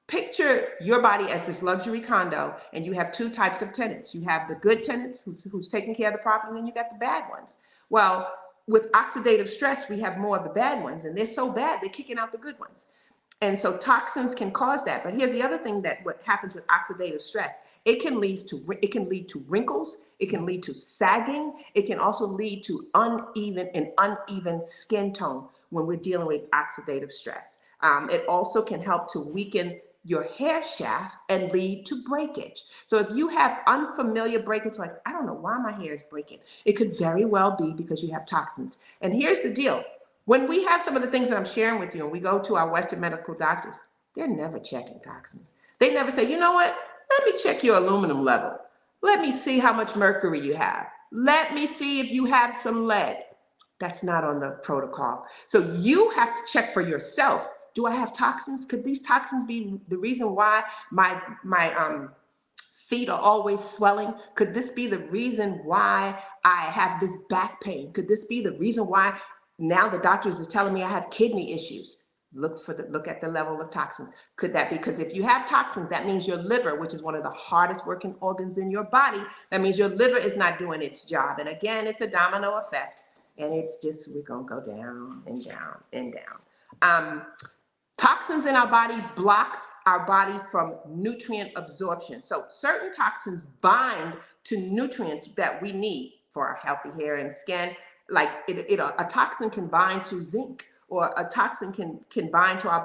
picture your body as this luxury condo, and you have two types of tenants. You have the good tenants who's taking care of the property, and then you got the bad ones. Well, with oxidative stress, we have more of the bad ones, and they're so bad, they're kicking out the good ones. And so toxins can cause that. But here's the other thing that what happens with oxidative stress. It can lead to wrinkles. It can lead to sagging. It can also lead to uneven skin tone when we're dealing with oxidative stress. It also can help to weaken your hair shaft and lead to breakage. So if you have unfamiliar breakage, like, I don't know why my hair is breaking, it could very well be because you have toxins. And here's the deal. When we have some of the things that I'm sharing with you and we go to our Western medical doctors, they're never checking toxins. They never say, you know what? Let me check your aluminum level. Let me see how much mercury you have. Let me see if you have some lead. That's not on the protocol. So you have to check for yourself. Do I have toxins? Could these toxins be the reason why my feet are always swelling? Could this be the reason why I have this back pain? Could this be the reason why now the doctors is telling me I have kidney issues? Look at the level of toxins. Could that be? Because if you have toxins, that means your liver, which is one of the hardest working organs in your body, that means your liver is not doing its job. And again, it's a domino effect. And it's just, we're going to go down and down and down. Toxins in our body blocks our body from nutrient absorption. So certain toxins bind to nutrients that we need for our healthy hair and skin. Like a toxin can bind to zinc, or a toxin can bind to our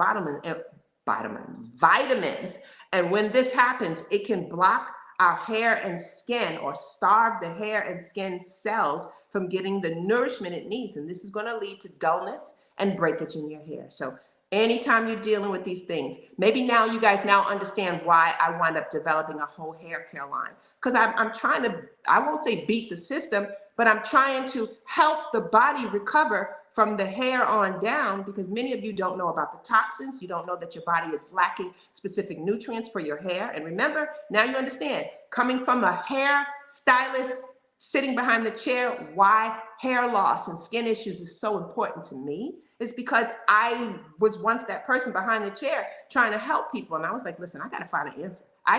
vitamins. And when this happens, it can block our hair and skin, or starve the hair and skin cells from getting the nourishment it needs. And this is going to lead to dullness and breakage in your hair. So anytime you're dealing with these things, maybe now you guys now understand why I wound up developing a whole hair care line. Because I'm trying to, I won't say beat the system, but I'm trying to help the body recover from the hair on down, because many of you don't know about the toxins. You don't know that your body is lacking specific nutrients for your hair. And remember, now you understand, coming from a hair stylist sitting behind the chair, why hair loss and skin issues is so important to me. Is because I was once that person behind the chair trying to help people. And I was like, listen, I got to find an answer. I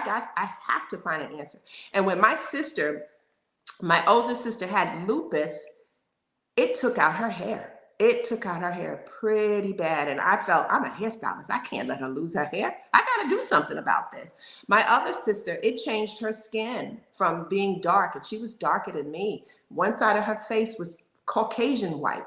have to find an answer. And when my oldest sister had lupus, it took out her hair. It took out her hair pretty bad. And I felt, I'm a hairstylist. I can't let her lose her hair. I got to do something about this. My other sister, it changed her skin from being dark, and she was darker than me. One side of her face was Caucasian white.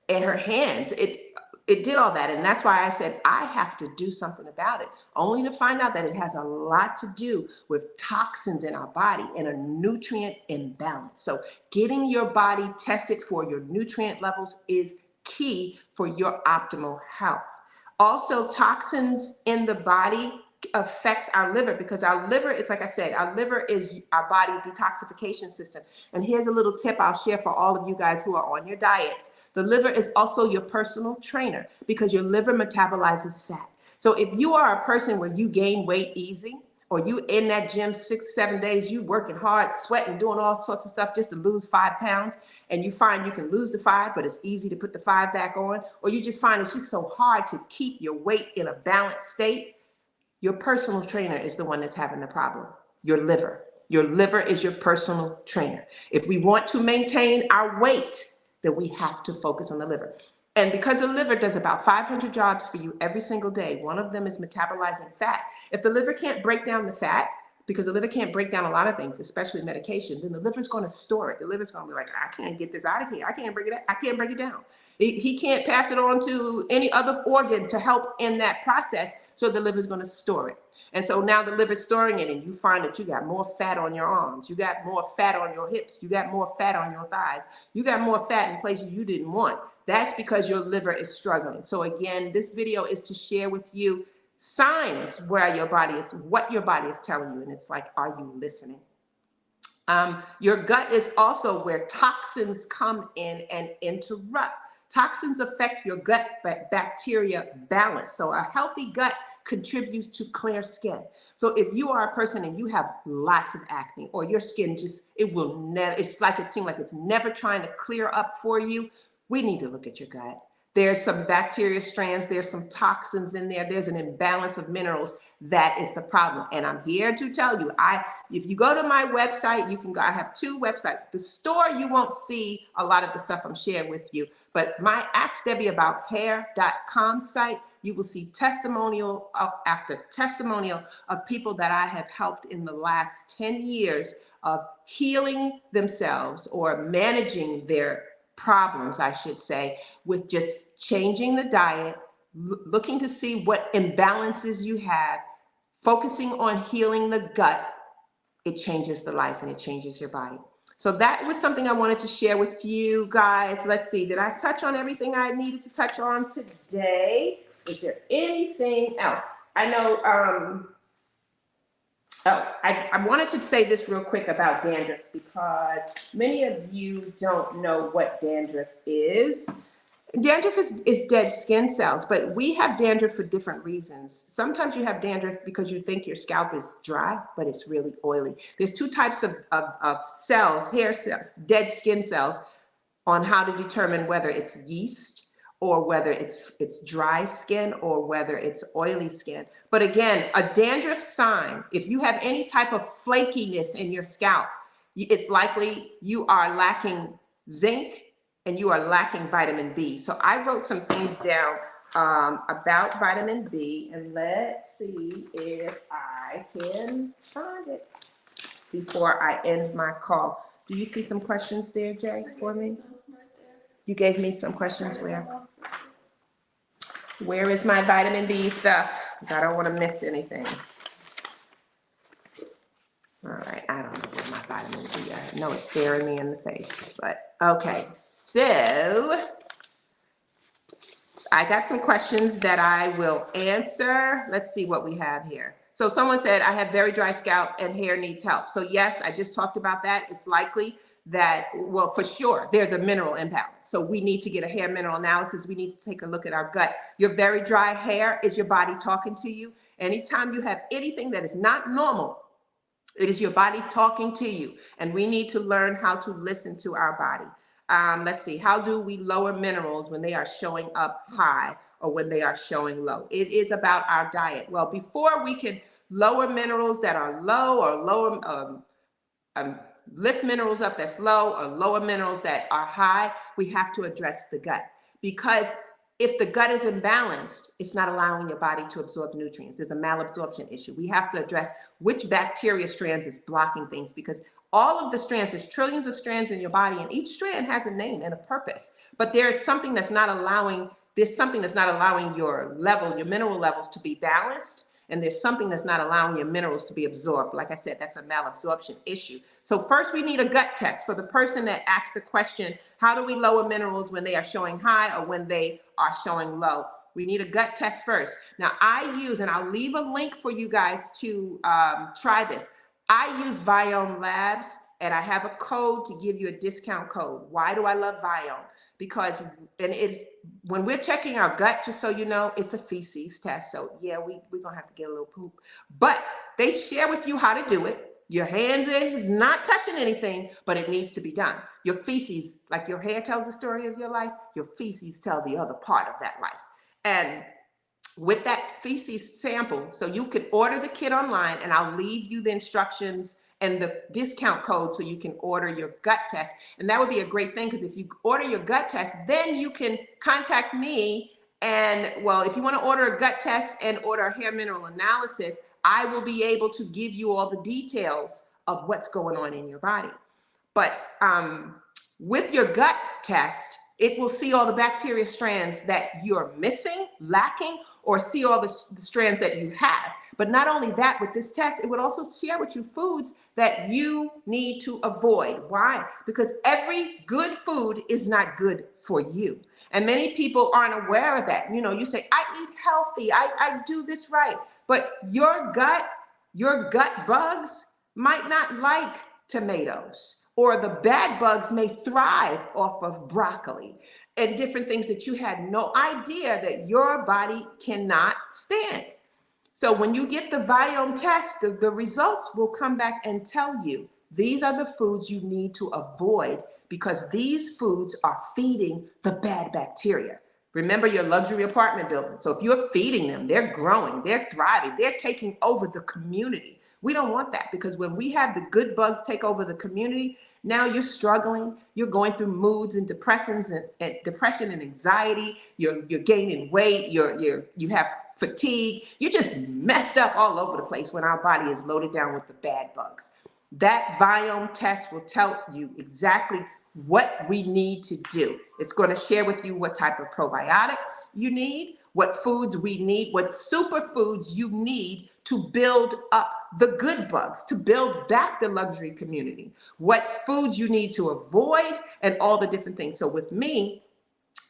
And her hands, it did all that. And that's why I said, I have to do something about it, only to find out that it has a lot to do with toxins in our body and a nutrient imbalance. So getting your body tested for your nutrient levels is key for your optimal health. Also, toxins in the body affects our liver, because our liver is, like I said, our liver is our body's detoxification system. And here's a little tip I'll share for all of you guys who are on your diets. The liver is also your personal trainer, because your liver metabolizes fat. So if you are a person where you gain weight easy, or you in that gym 6-7 days, you working hard, sweating, doing all sorts of stuff just to lose 5 pounds, and you find you can lose the 5, but it's easy to put the 5 back on, or you just find it's just so hard to keep your weight in a balanced state, your personal trainer is the one that's having the problem. Your liver. Your liver is your personal trainer. If we want to maintain our weight, then we have to focus on the liver. And because the liver does about 500 jobs for you every single day, one of them is metabolizing fat. If the liver can't break down the fat, because the liver can't break down a lot of things, especially medication, then the liver's going to store it. The liver's going to be like, I can't get this out of here. I can't break it down. He can't pass it on to any other organ to help in that process. So the liver's going to store it. And so now the liver's storing it, and you find that you got more fat on your arms, you got more fat on your hips, you got more fat on your thighs, you got more fat in places you didn't want. That's because your liver is struggling. So again, this video is to share with you signs where your body is, what your body is telling you. And it's like, are you listening? Your gut is also where toxins come in and interrupt. Toxins affect your gut bacteria balance. So a healthy gut contributes to clear skin. So if you are a person and you have lots of acne, or your skin just, it will never, it's like it seems like it's never trying to clear up for you, we need to look at your gut. There's some bacteria strands, there's some toxins in there, there's an imbalance of minerals. That is the problem. And I'm here to tell you, if you go to my website, you can go, I have 2 websites. The store, you won't see a lot of the stuff I'm sharing with you, but my AskDebbieAboutHair.com site, you will see testimonial after testimonial of people that I have helped in the last 10 years of healing themselves or managing their problems, I should say, with just changing the diet, looking to see what imbalances you have, focusing on healing the gut. It changes the life and it changes your body. So that was something I wanted to share with you guys. Let's see, did I touch on everything I needed to touch on today? Is there anything else? I know, I wanted to say this real quick about dandruff, because many of you don't know what dandruff is. Dandruff is dead skin cells, but we have dandruff for different reasons. Sometimes you have dandruff because you think your scalp is dry, but it's really oily. There's 2 types of cells, hair cells, dead skin cells, on how to determine whether it's yeast or whether it's dry skin or whether it's oily skin. But again, a dandruff sign, if you have any type of flakiness in your scalp, it's likely you are lacking zinc and you are lacking vitamin B. So I wrote some things down about vitamin B, and let's see if I can find it before I end my call. Do you see some questions there, Jay, for me? You gave me some questions where? Where is my vitamin B stuff? I don't want to miss anything. All right, I don't know where my vitamin B is. I know it's staring me in the face, but okay. So I got some questions that I will answer. Let's see what we have here. So someone said, I have very dry scalp and hair needs help. So yes, I just talked about that. It's likely that, well, for sure, there's a mineral imbalance. So we need to get a hair mineral analysis. We need to take a look at our gut. Your very dry hair is your body talking to you. Anytime you have anything that is not normal, it is your body talking to you. And we need to learn how to listen to our body. Let's see, how do we lower minerals when they are showing up high or when they are showing low? It is about our diet. Well, before we can lower minerals that are low, or lower, lift minerals up that's low, or lower minerals that are high, we have to address the gut. Because if the gut is imbalanced, it's not allowing your body to absorb nutrients. There's a malabsorption issue. We have to address which bacteria strands is blocking things, because all of the strands, there's trillions of strands in your body, and each strand has a name and a purpose. But there's something that's not allowing, your level, your mineral levels to be balanced. And there's something that's not allowing your minerals to be absorbed. Like I said, that's a malabsorption issue. So first we need a gut test. For the person that asked the question, how do we lower minerals when they are showing high or when they are showing low? We need a gut test first. Now I use, and I'll leave a link for you guys to try this. I use Viome Labs, and I have a code to give you a discount code. Why do I love Viome? Because, and it's, when we're checking our gut, just so you know, it's a feces test. So yeah, we're gonna have to get a little poop, but they share with you how to do it. Your hands is not touching anything, but it needs to be done. Your feces, like your hair tells the story of your life, your feces tell the other part of that life. And with that feces sample, so you can order the kit online, and I'll leave you the instructions and the discount code so you can order your gut test. And that would be a great thing, because if you order your gut test, then you can contact me. And well, if you want to order a gut test and order a hair mineral analysis, I will be able to give you all the details of what's going on in your body. But with your gut test, it will see all the bacteria strands that you're missing, lacking, or see all the strands that you have. But not only that, with this test, it would also share with you foods that you need to avoid. Why? Because every good food is not good for you. And many people aren't aware of that. You know, you say, I eat healthy, I do this right. But your gut bugs might not like tomatoes, or the bad bugs may thrive off of broccoli and different things that you had no idea that your body cannot stand. So when you get the Viome test, the results will come back and tell you these are the foods you need to avoid because these foods are feeding the bad bacteria. Remember your luxury apartment building. So if you're feeding them, they're growing, they're thriving, they're taking over the community. We don't want that because when we have the good bugs take over the community, now you're struggling, you're going through moods and depressions and depression and anxiety, you're gaining weight, you have fatigue, you're just messed up all over the place when our body is loaded down with the bad bugs. That Viome test will tell you exactly what we need to do. It's going to share with you what type of probiotics you need, what foods we need, what superfoods you need to build up the good bugs, to build back the luxury community, what foods you need to avoid, and all the different things. So with me,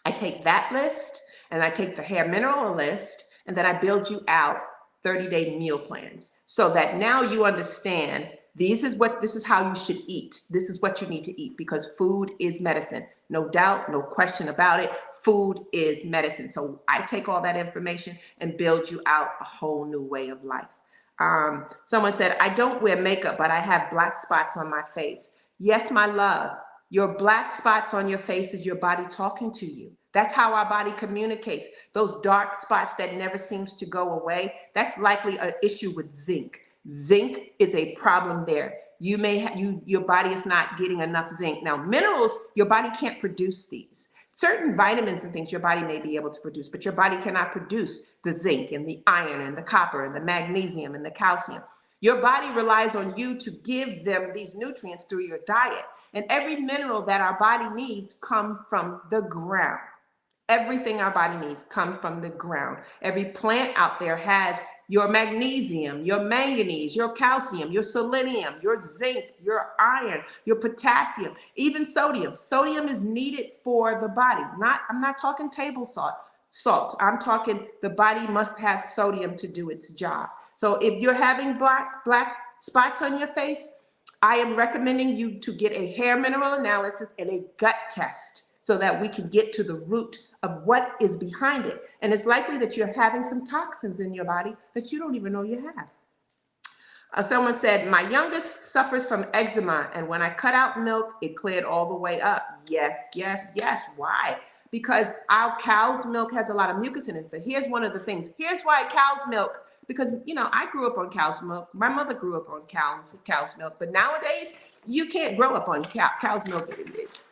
I take that list and I take the hair mineral list, and then I build you out 30-day meal plans so that now you understand this is how you should eat. This is what you need to eat because food is medicine. No doubt, no question about it. Food is medicine. So I take all that information and build you out a whole new way of life. Someone said, I don't wear makeup, but I have black spots on my face. Yes, my love, your black spots on your face is your body talking to you. That's how our body communicates. Those dark spots that never seems to go away, that's likely an issue with zinc. Zinc is a problem there. You may have, your body is not getting enough zinc. Now, minerals, your body can't produce these. Certain vitamins and things your body may be able to produce, but your body cannot produce the zinc and the iron and the copper and the magnesium and the calcium. Your body relies on you to give them these nutrients through your diet. And every mineral that our body needs come from the ground. Everything our body needs come from the ground. Every plant out there has your magnesium, your manganese, your calcium, your selenium, your zinc, your iron, your potassium, even sodium. Sodium is needed for the body. I'm not talking table salt. I'm talking the body must have sodium to do its job. So if you're having black spots on your face, I am recommending you to get a hair mineral analysis and a gut test so that we can get to the root of what is behind it. And it's likely that you're having some toxins in your body that you don't even know you have. Someone said, my youngest suffers from eczema, and when I cut out milk, it cleared all the way up. Yes, yes, yes. Why? Because our cow's milk has a lot of mucus in it. But here's one of the things. Here's why cow's milk, because, you know, I grew up on cow's milk. My mother grew up on cow's milk. But nowadays, you can't grow up on cow's milk.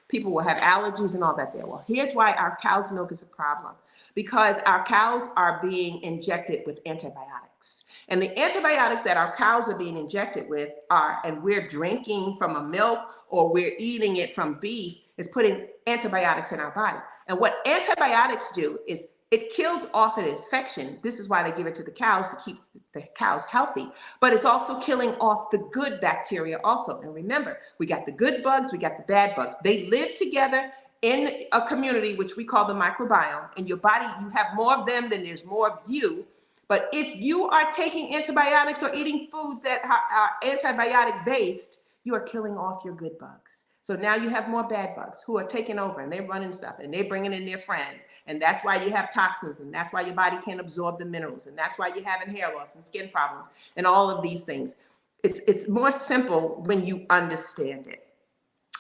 People will have allergies and all that there. Well, here's why our cow's milk is a problem. Because our cows are being injected with antibiotics. And the antibiotics that our cows are being injected with and we're drinking from a milk or we're eating it from beef, is putting antibiotics in our body. And what antibiotics do is it kills off an infection. This is why they give it to the cows, to keep the cows healthy. But it's also killing off the good bacteria also. And remember, we got the good bugs, we got the bad bugs. They live together in a community, which we call the microbiome. In your body, you have more of them than there's more of you. But if you are taking antibiotics or eating foods that are antibiotic based, you are killing off your good bugs. So now you have more bad bugs who are taking over and they're running stuff and they're bringing in their friends. And that's why you have toxins, and that's why your body can't absorb the minerals. And that's why you're having hair loss and skin problems and all of these things. It's more simple when you understand it.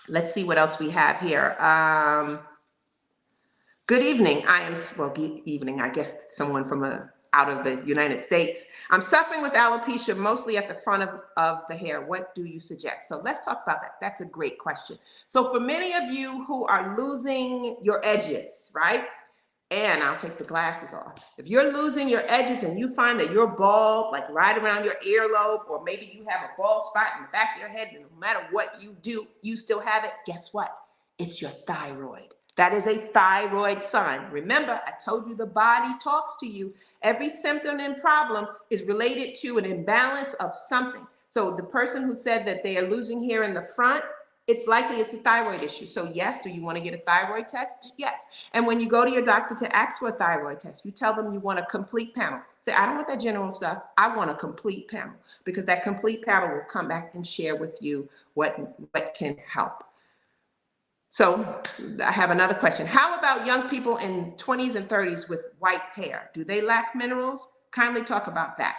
Let's see what else we have here. Good evening. Good evening. I guess someone from out of the United States. I'm suffering with alopecia, mostly at the front of the hair. What do you suggest? So let's talk about that. That's a great question. So for many of you who are losing your edges, right? And I'll take the glasses off. If you're losing your edges and you find that you're bald, like right around your earlobe, or maybe you have a bald spot in the back of your head, and no matter what you do, you still have it, guess what? It's your thyroid. That is a thyroid sign. Remember, I told you the body talks to you. Every symptom and problem is related to an imbalance of something. So the person who said that they are losing hair in the front, it's likely it's a thyroid issue. So yes, do you want to get a thyroid test? Yes. And when you go to your doctor to ask for a thyroid test, you tell them you want a complete panel. Say, I don't want that general stuff. I want a complete panel, because that complete panel will come back and share with you what can help. So I have another question. How about young people in 20s and 30s with white hair? Do they lack minerals? Kindly talk about that.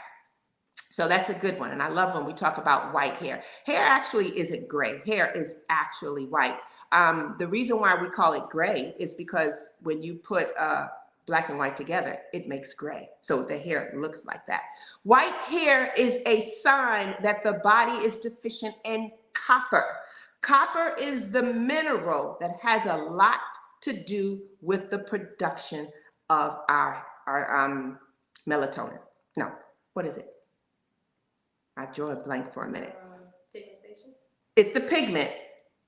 So that's a good one. And I love when we talk about white hair. Hair actually isn't gray. Hair is actually white. The reason why we call it gray is because when you put black and white together, it makes gray. So the hair looks like that. White hair is a sign that the body is deficient in copper. Copper is the mineral that has a lot to do with the production of our melatonin. No, what is it? I drew a blank for a minute. Pigmentation? It's the pigment,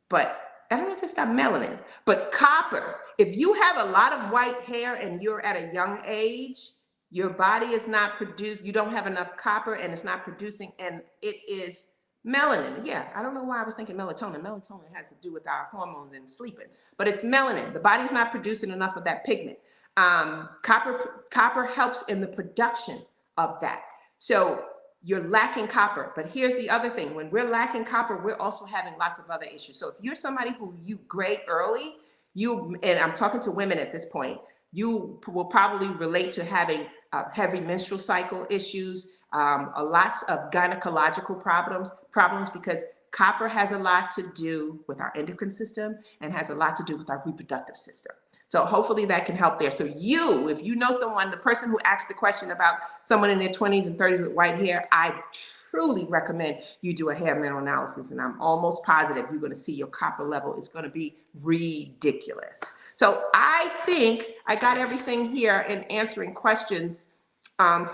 but I don't know if it's that melanin. But copper, if you have a lot of white hair and you're at a young age, your body is not produced, you don't have enough copper and it's not producing, and it is melanin. Yeah, I don't know why I was thinking melatonin. Melatonin has to do with our hormones and sleeping, but it's melanin. The body's not producing enough of that pigment. Copper helps in the production of that. So you're lacking copper. But here's the other thing. When we're lacking copper, we're also having lots of other issues. So if you're somebody who you gray early, and I'm talking to women at this point, you will probably relate to having heavy menstrual cycle issues, lots of gynecological problems because copper has a lot to do with our endocrine system and has a lot to do with our reproductive system. So hopefully that can help there. So if you know someone, the person who asked the question about someone in their 20s and 30s with white hair, I truly recommend you do a hair mineral analysis. And I'm almost positive you're going to see your copper level is going to be ridiculous. So I think I got everything here in answering questions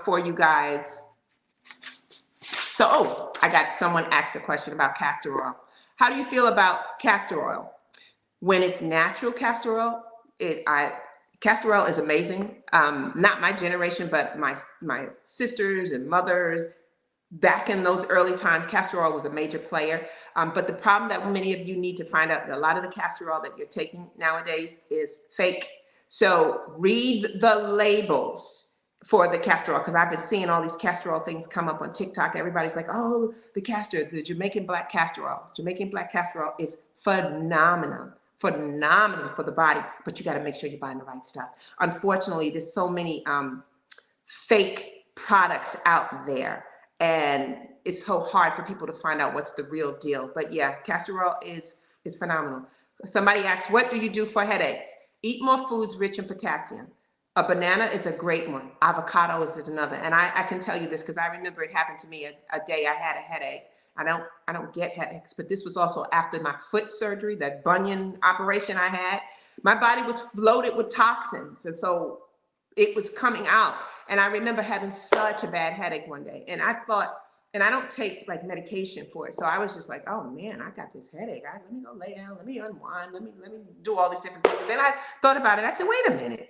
for you guys. So, I got someone asked a question about castor oil. How do you feel about castor oil? When it's natural castor oil, castor oil is amazing. Not my generation, but my sisters and mothers, back in those early times, castor oil was a major player. But the problem that many of you need to find out, a lot of the castor oil that you're taking nowadays is fake. So read the labels for the castor oil, because I've been seeing all these castor oil things come up on TikTok. Everybody's like, oh, the Jamaican black castor oil. Jamaican black castor oil is phenomenal for the body, but you got to make sure you're buying the right stuff. Unfortunately, there's so many fake products out there, and it's so hard for people to find out what's the real deal. But yeah, castor oil is phenomenal. Somebody asked, what do you do for headaches? Eat more foods rich in potassium. A banana is a great one. Avocado is another. And I can tell you this because I remember it happened to me a day I had a headache. I don't get headaches, but this was also after my foot surgery, that bunion operation I had. My body was floated with toxins, and so it was coming out. And I remember having such a bad headache one day, and I thought, and I don't take like medication for it, so I was just like, oh man, I got this headache. Let me go lay down, let me unwind, let me do all these different things. And then I thought about it. I said, wait a minute,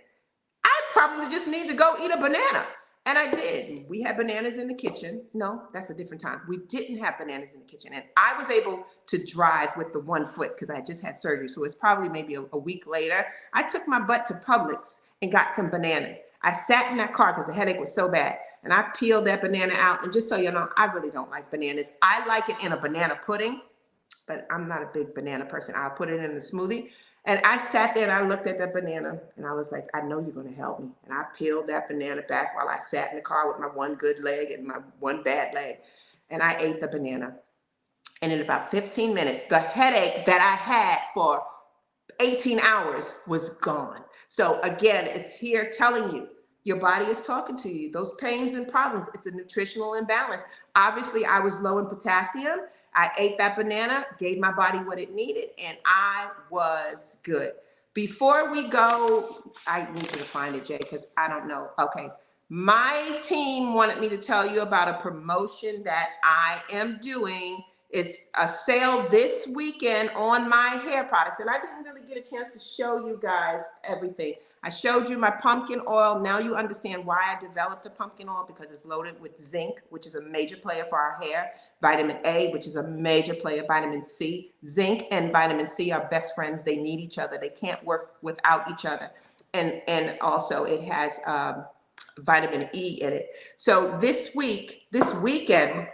I probably just need to go eat a banana. And I did. We had bananas in the kitchen. No, that's a different time. We didn't have bananas in the kitchen. And I was able to drive with the 1 foot because I just had surgery. So it's probably maybe a week later. I took my butt to Publix and got some bananas. I sat in that car because the headache was so bad. And I peeled that banana out. And just so you know, I really don't like bananas. I like it in a banana pudding, but I'm not a big banana person. I'll put it in a smoothie. And I sat there and I looked at that banana and I was like, I know you're going to help me. And I peeled that banana back while I sat in the car with my one good leg and my one bad leg. And I ate the banana. And in about 15 minutes, the headache that I had for 18 hours was gone. So again, it's here telling you, your body is talking to you. Those pains and problems, it's a nutritional imbalance. Obviously, I was low in potassium. I ate that banana, gave my body what it needed, and I was good. Before we go, I need you to find it, Jay, because I don't know. Okay. My team wanted me to tell you about a promotion that I am doing. It's a sale this weekend on my hair products. And I didn't really get a chance to show you guys everything. I showed you my pumpkin oil. Now you understand why I developed a pumpkin oil, because it's loaded with zinc, which is a major player for our hair, vitamin A, which is a major player, vitamin C. Zinc and vitamin C are best friends. They need each other. They can't work without each other. And also it has vitamin E in it. So this weekend,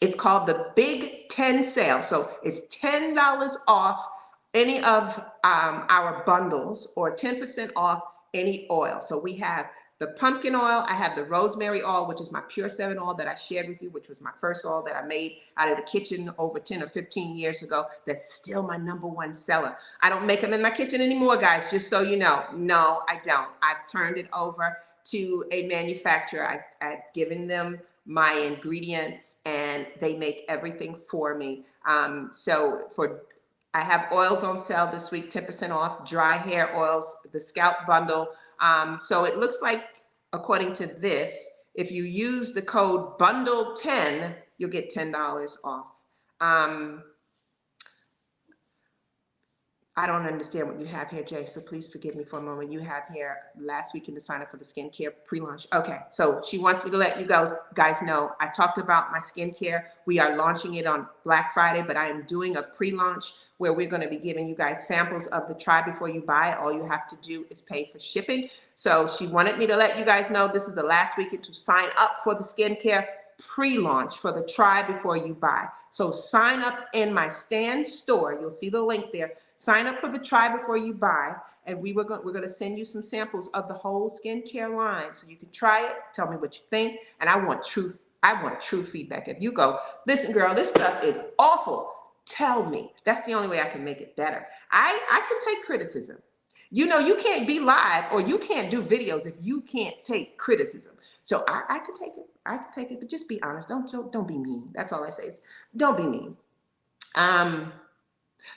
it's called the Big 10 sale. So it's $10 off any of our bundles, or 10% off any oil. So we have the pumpkin oil. I have the rosemary oil, which is my Pure 7 oil that I shared with you, which was my first oil that I made out of the kitchen over 10 or 15 years ago. That's still my #1 seller. I don't make them in my kitchen anymore, guys, just so you know. No, I don't. I've turned it over to a manufacturer. I've given them my ingredients and they make everything for me. I have oils on sale this week, 10% off, dry hair oils, the scalp bundle. So it looks like, according to this, if you use the code bundle10, you'll get $10 off. I don't understand what you have here, Jay, so please forgive me for a moment. You have here last weekend to sign up for the skincare pre-launch. Okay, so she wants me to let you guys know, I talked about my skincare. We are launching it on Black Friday, but I am doing a pre-launch where we're going to be giving you guys samples of the try before you buy. All you have to do is pay for shipping. So she wanted me to let you guys know this is the last weekend to sign up for the skincare pre-launch for the try before you buy. So sign up in my Stand store. You'll see the link there. Sign up for the try before you buy, and we're going to send you some samples of the whole skincare line so you can try it. Tell me what you think, and I want true feedback. If you go, listen, girl, this stuff is awful, tell me. That's the only way I can make it better. I can take criticism. You know, you can't be live or you can't do videos if you can't take criticism. So I can take it. I can take it, but just be honest. Don't be mean. That's all I say is don't be mean.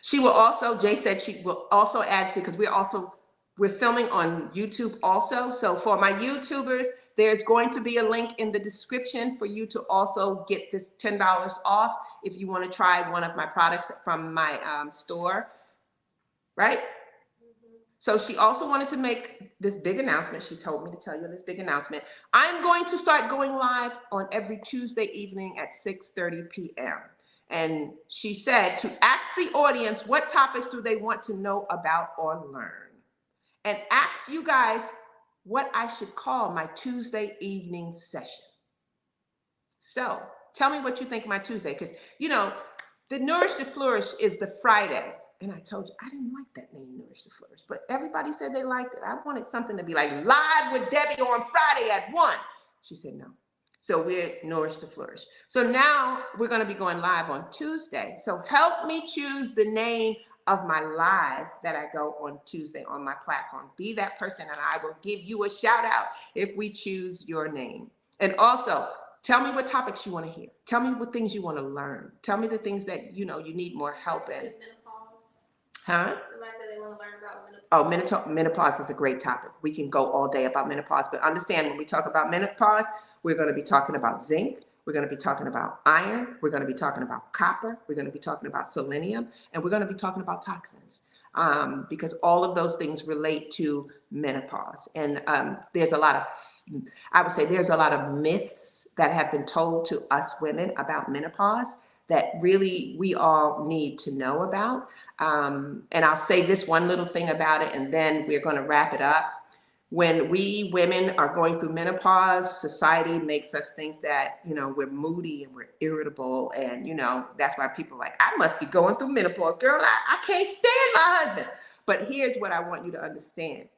She will also, Jay said she will also add, because we're filming on YouTube also. So for my YouTubers, there's going to be a link in the description for you to also get this $10 off if you want to try one of my products from my store, right? So she also wanted to make this big announcement. She told me to tell you this big announcement. I'm going to start going live on every Tuesday evening at 6:30 p.m. And she said to ask the audience what topics do they want to know about or learn. And ask you guys what I should call my Tuesday evening session. So tell me what you think of my Tuesday, because, you know, the Nourish to Flourish is the Friday. And I told you, I didn't like that name, Nourish to Flourish, but everybody said they liked it. I wanted something to be like live with Debbie on Friday at 1. She said no. So we're Nourish to Flourish. So now we're going to be going live on Tuesday. So help me choose the name of my live that I go on Tuesday on my platform. Be that person and I will give you a shout out if we choose your name. And also, tell me what topics you want to hear. Tell me what things you want to learn. Tell me the things that, you know, you need more help in. Huh? Somebody said they want to learn about menopause. Oh, menopause is a great topic. We can go all day about menopause, but understand when we talk about menopause, we're going to be talking about zinc. We're going to be talking about iron. We're going to be talking about copper. We're going to be talking about selenium, and we're going to be talking about toxins, because all of those things relate to menopause. And there's a lot of myths that have been told to us women about menopause that really we all need to know about. And I'll say this one little thing about it, and then we're going to wrap it up. When we women are going through menopause, society makes us think that, you know, we're moody and we're irritable. And, you know, that's why people are like, I must be going through menopause. Girl, I can't stand my husband. But here's what I want you to understand.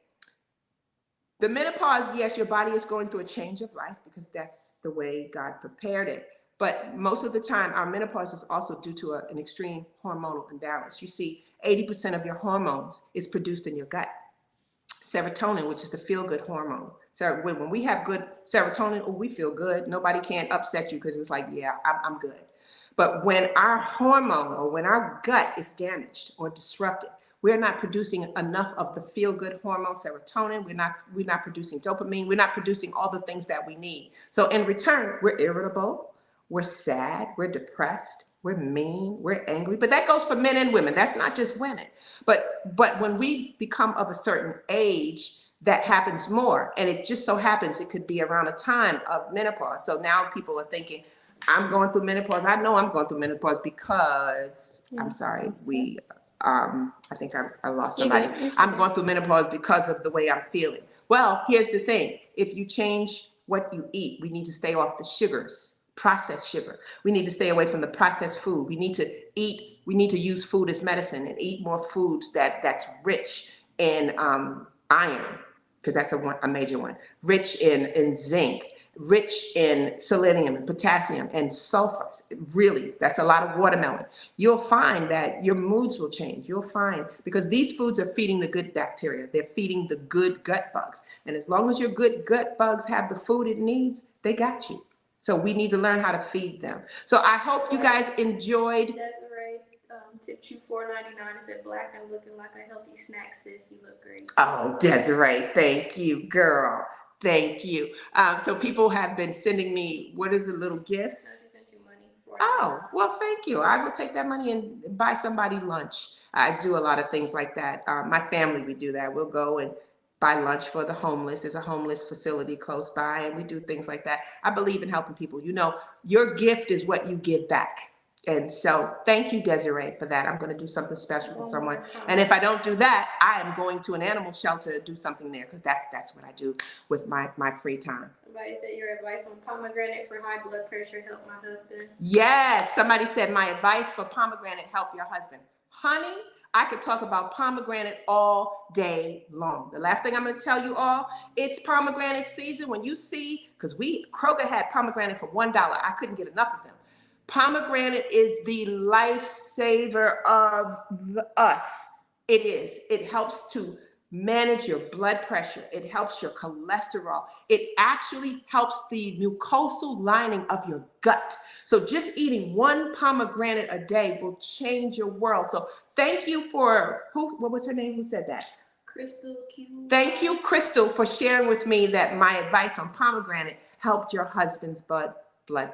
The menopause, yes, your body is going through a change of life because that's the way God prepared it. But most of the time, our menopause is also due to an extreme hormonal imbalance. You see, 80% of your hormones is produced in your gut. Serotonin, which is the feel-good hormone. So when we have good serotonin, oh, we feel good. Nobody can upset you because it's like, yeah, I'm good. But when our hormone or when our gut is damaged or disrupted, we're not producing enough of the feel-good hormone, serotonin. We're not producing dopamine. We're not producing all the things that we need. So in return, we're irritable. We're sad, we're depressed, we're mean, we're angry, but that goes for men and women. That's not just women. But when we become of a certain age, that happens more. And it just so happens it could be around a time of menopause. So now people are thinking, I'm going through menopause. I know I'm going through menopause because, I'm sorry, I think I lost somebody. I'm going through menopause because of the way I'm feeling. Well, here's the thing. If you change what you eat, we need to stay off the sugars, processed sugar. We need to stay away from the processed food. We need to use food as medicine and eat more foods that's rich in iron, because that's a major one, rich in zinc, rich in selenium and potassium and sulfur. Really, that's a lot of watermelon. You'll find that your moods will change. You'll find, because these foods are feeding the good bacteria. They're feeding the good gut bugs. And as long as your good gut bugs have the food it needs, they got you. So we need to learn how to feed them. So I hope you guys enjoyed. Desiree tipped you $4.99. Said black and looking like a healthy snack, sis. You look great. Oh, Desiree, thank you, girl. Thank you. So people have been sending me, what is it, little gifts? I sent you money. Oh, well, thank you. I will take that money and buy somebody lunch. I do a lot of things like that. My family, we do that. We'll go and buy lunch for the homeless. There's a homeless facility close by, and we do things like that. I believe in helping people. You know, your gift is what you give back. And so thank you, Desiree, for that. I'm going to do something special for someone. And if I don't do that, I am going to an animal shelter to do something there, because that's what I do with my free time. Somebody said your advice on pomegranate for high blood pressure helped my husband. Yes, somebody said my advice for pomegranate helped your husband. Honey, I could talk about pomegranate all day long. The last thing I'm going to tell you all, it's pomegranate season. When you see, because Kroger had pomegranate for $1. I couldn't get enough of them. Pomegranate is the lifesaver of us. It is. It helps to manage your blood pressure. It helps your cholesterol. It actually helps the mucosal lining of your gut. So just eating one pomegranate a day will change your world. So thank you for, what was her name? Who said that? Crystal Q. Thank you, Crystal, for sharing with me that my advice on pomegranate helped your husband's blood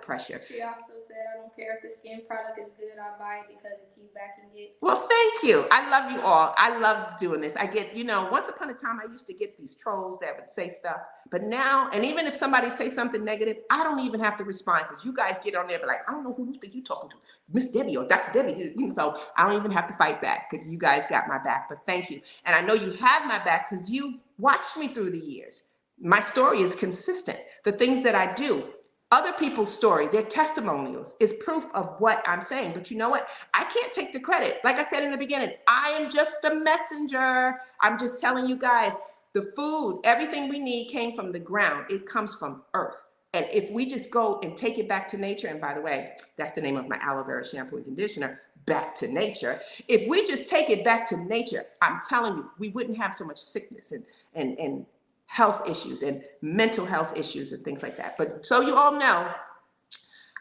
pressure. She also said, I don't care if the skin product is good, I buy it because it keeps backing it. Well, thank you. I love you all. I love doing this. I get, once upon a time, I used to get these trolls that would say stuff. But now, and even if somebody says something negative, I don't even have to respond, because you guys get on there and be like, I don't know who you think you're talking to, Miss Debbie or Dr. Debbie. So I don't even have to fight back, because you guys got my back. But thank you. And I know you have my back because you watched me through the years. My story is consistent. The things that I do, other people's story, their testimonials is proof of what I'm saying. But you know what? I can't take the credit. Like I said in the beginning, I am just the messenger. I'm just telling you guys, the food, everything we need came from the ground. It comes from earth. And if we just go and take it back to nature, and by the way, that's the name of my aloe vera shampoo and conditioner, back to nature. If we just take it back to nature, I'm telling you, we wouldn't have so much sickness and health issues and mental health issues and things like that. But so you all know,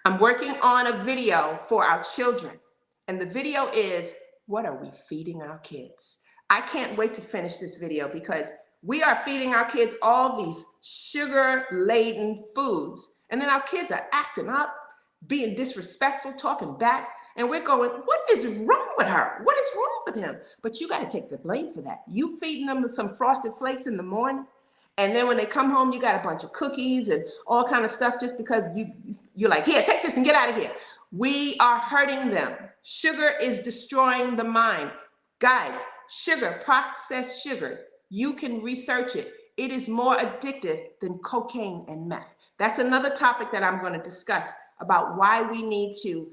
I'm working on a video for our children. And the video is, what are we feeding our kids? I can't wait to finish this video, because we are feeding our kids all these sugar-laden foods. And then our kids are acting up, being disrespectful, talking back. And we're going, what is wrong with her? What is wrong with him? But you got to take the blame for that. You feeding them some Frosted Flakes in the morning, and then when they come home, you got a bunch of cookies and all kind of stuff just because you're like, here, take this and get out of here. We are hurting them. Sugar is destroying the mind. Guys, sugar, processed sugar, you can research it. It is more addictive than cocaine and meth. That's another topic that I'm going to discuss about why we need to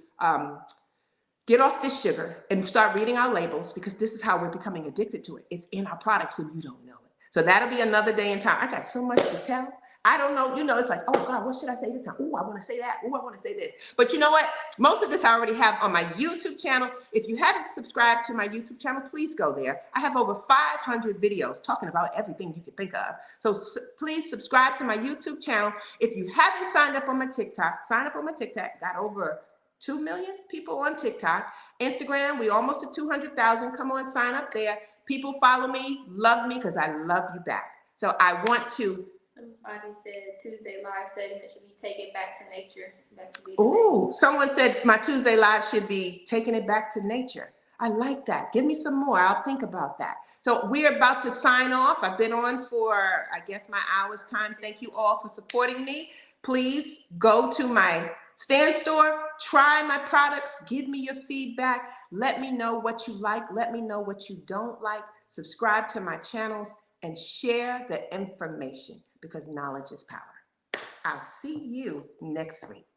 get off this sugar and start reading our labels, because this is how we're becoming addicted to it. It's in our products and you don't know it. So that'll be another day in time. I got so much to tell. I don't know. It's like, oh God, what should I say this time? Oh, I want to say that. Oh, I want to say this. But you know what? Most of this I already have on my YouTube channel. If you haven't subscribed to my YouTube channel, please go there. I have over 500 videos talking about everything you can think of. So please subscribe to my YouTube channel. If you haven't signed up on my TikTok, sign up on my TikTok. Got over 2 million people on TikTok. Instagram, we almost at 200,000. Come on, sign up there. People follow me, love me, because I love you back. So I want to Somebody said Tuesday live segment should be Take It Back to Nature. That could be Oh, someone said my Tuesday live should be taking it back to nature. I like that. Give me some more. I'll think about that. So we're about to sign off. I've been on for, I guess, my hour's time. Thank you all for supporting me. Please go to my Stand store, try my products, give me your feedback. Let me know what you like. Let me know what you don't like. Subscribe to my channels and share the information because knowledge is power. I'll see you next week.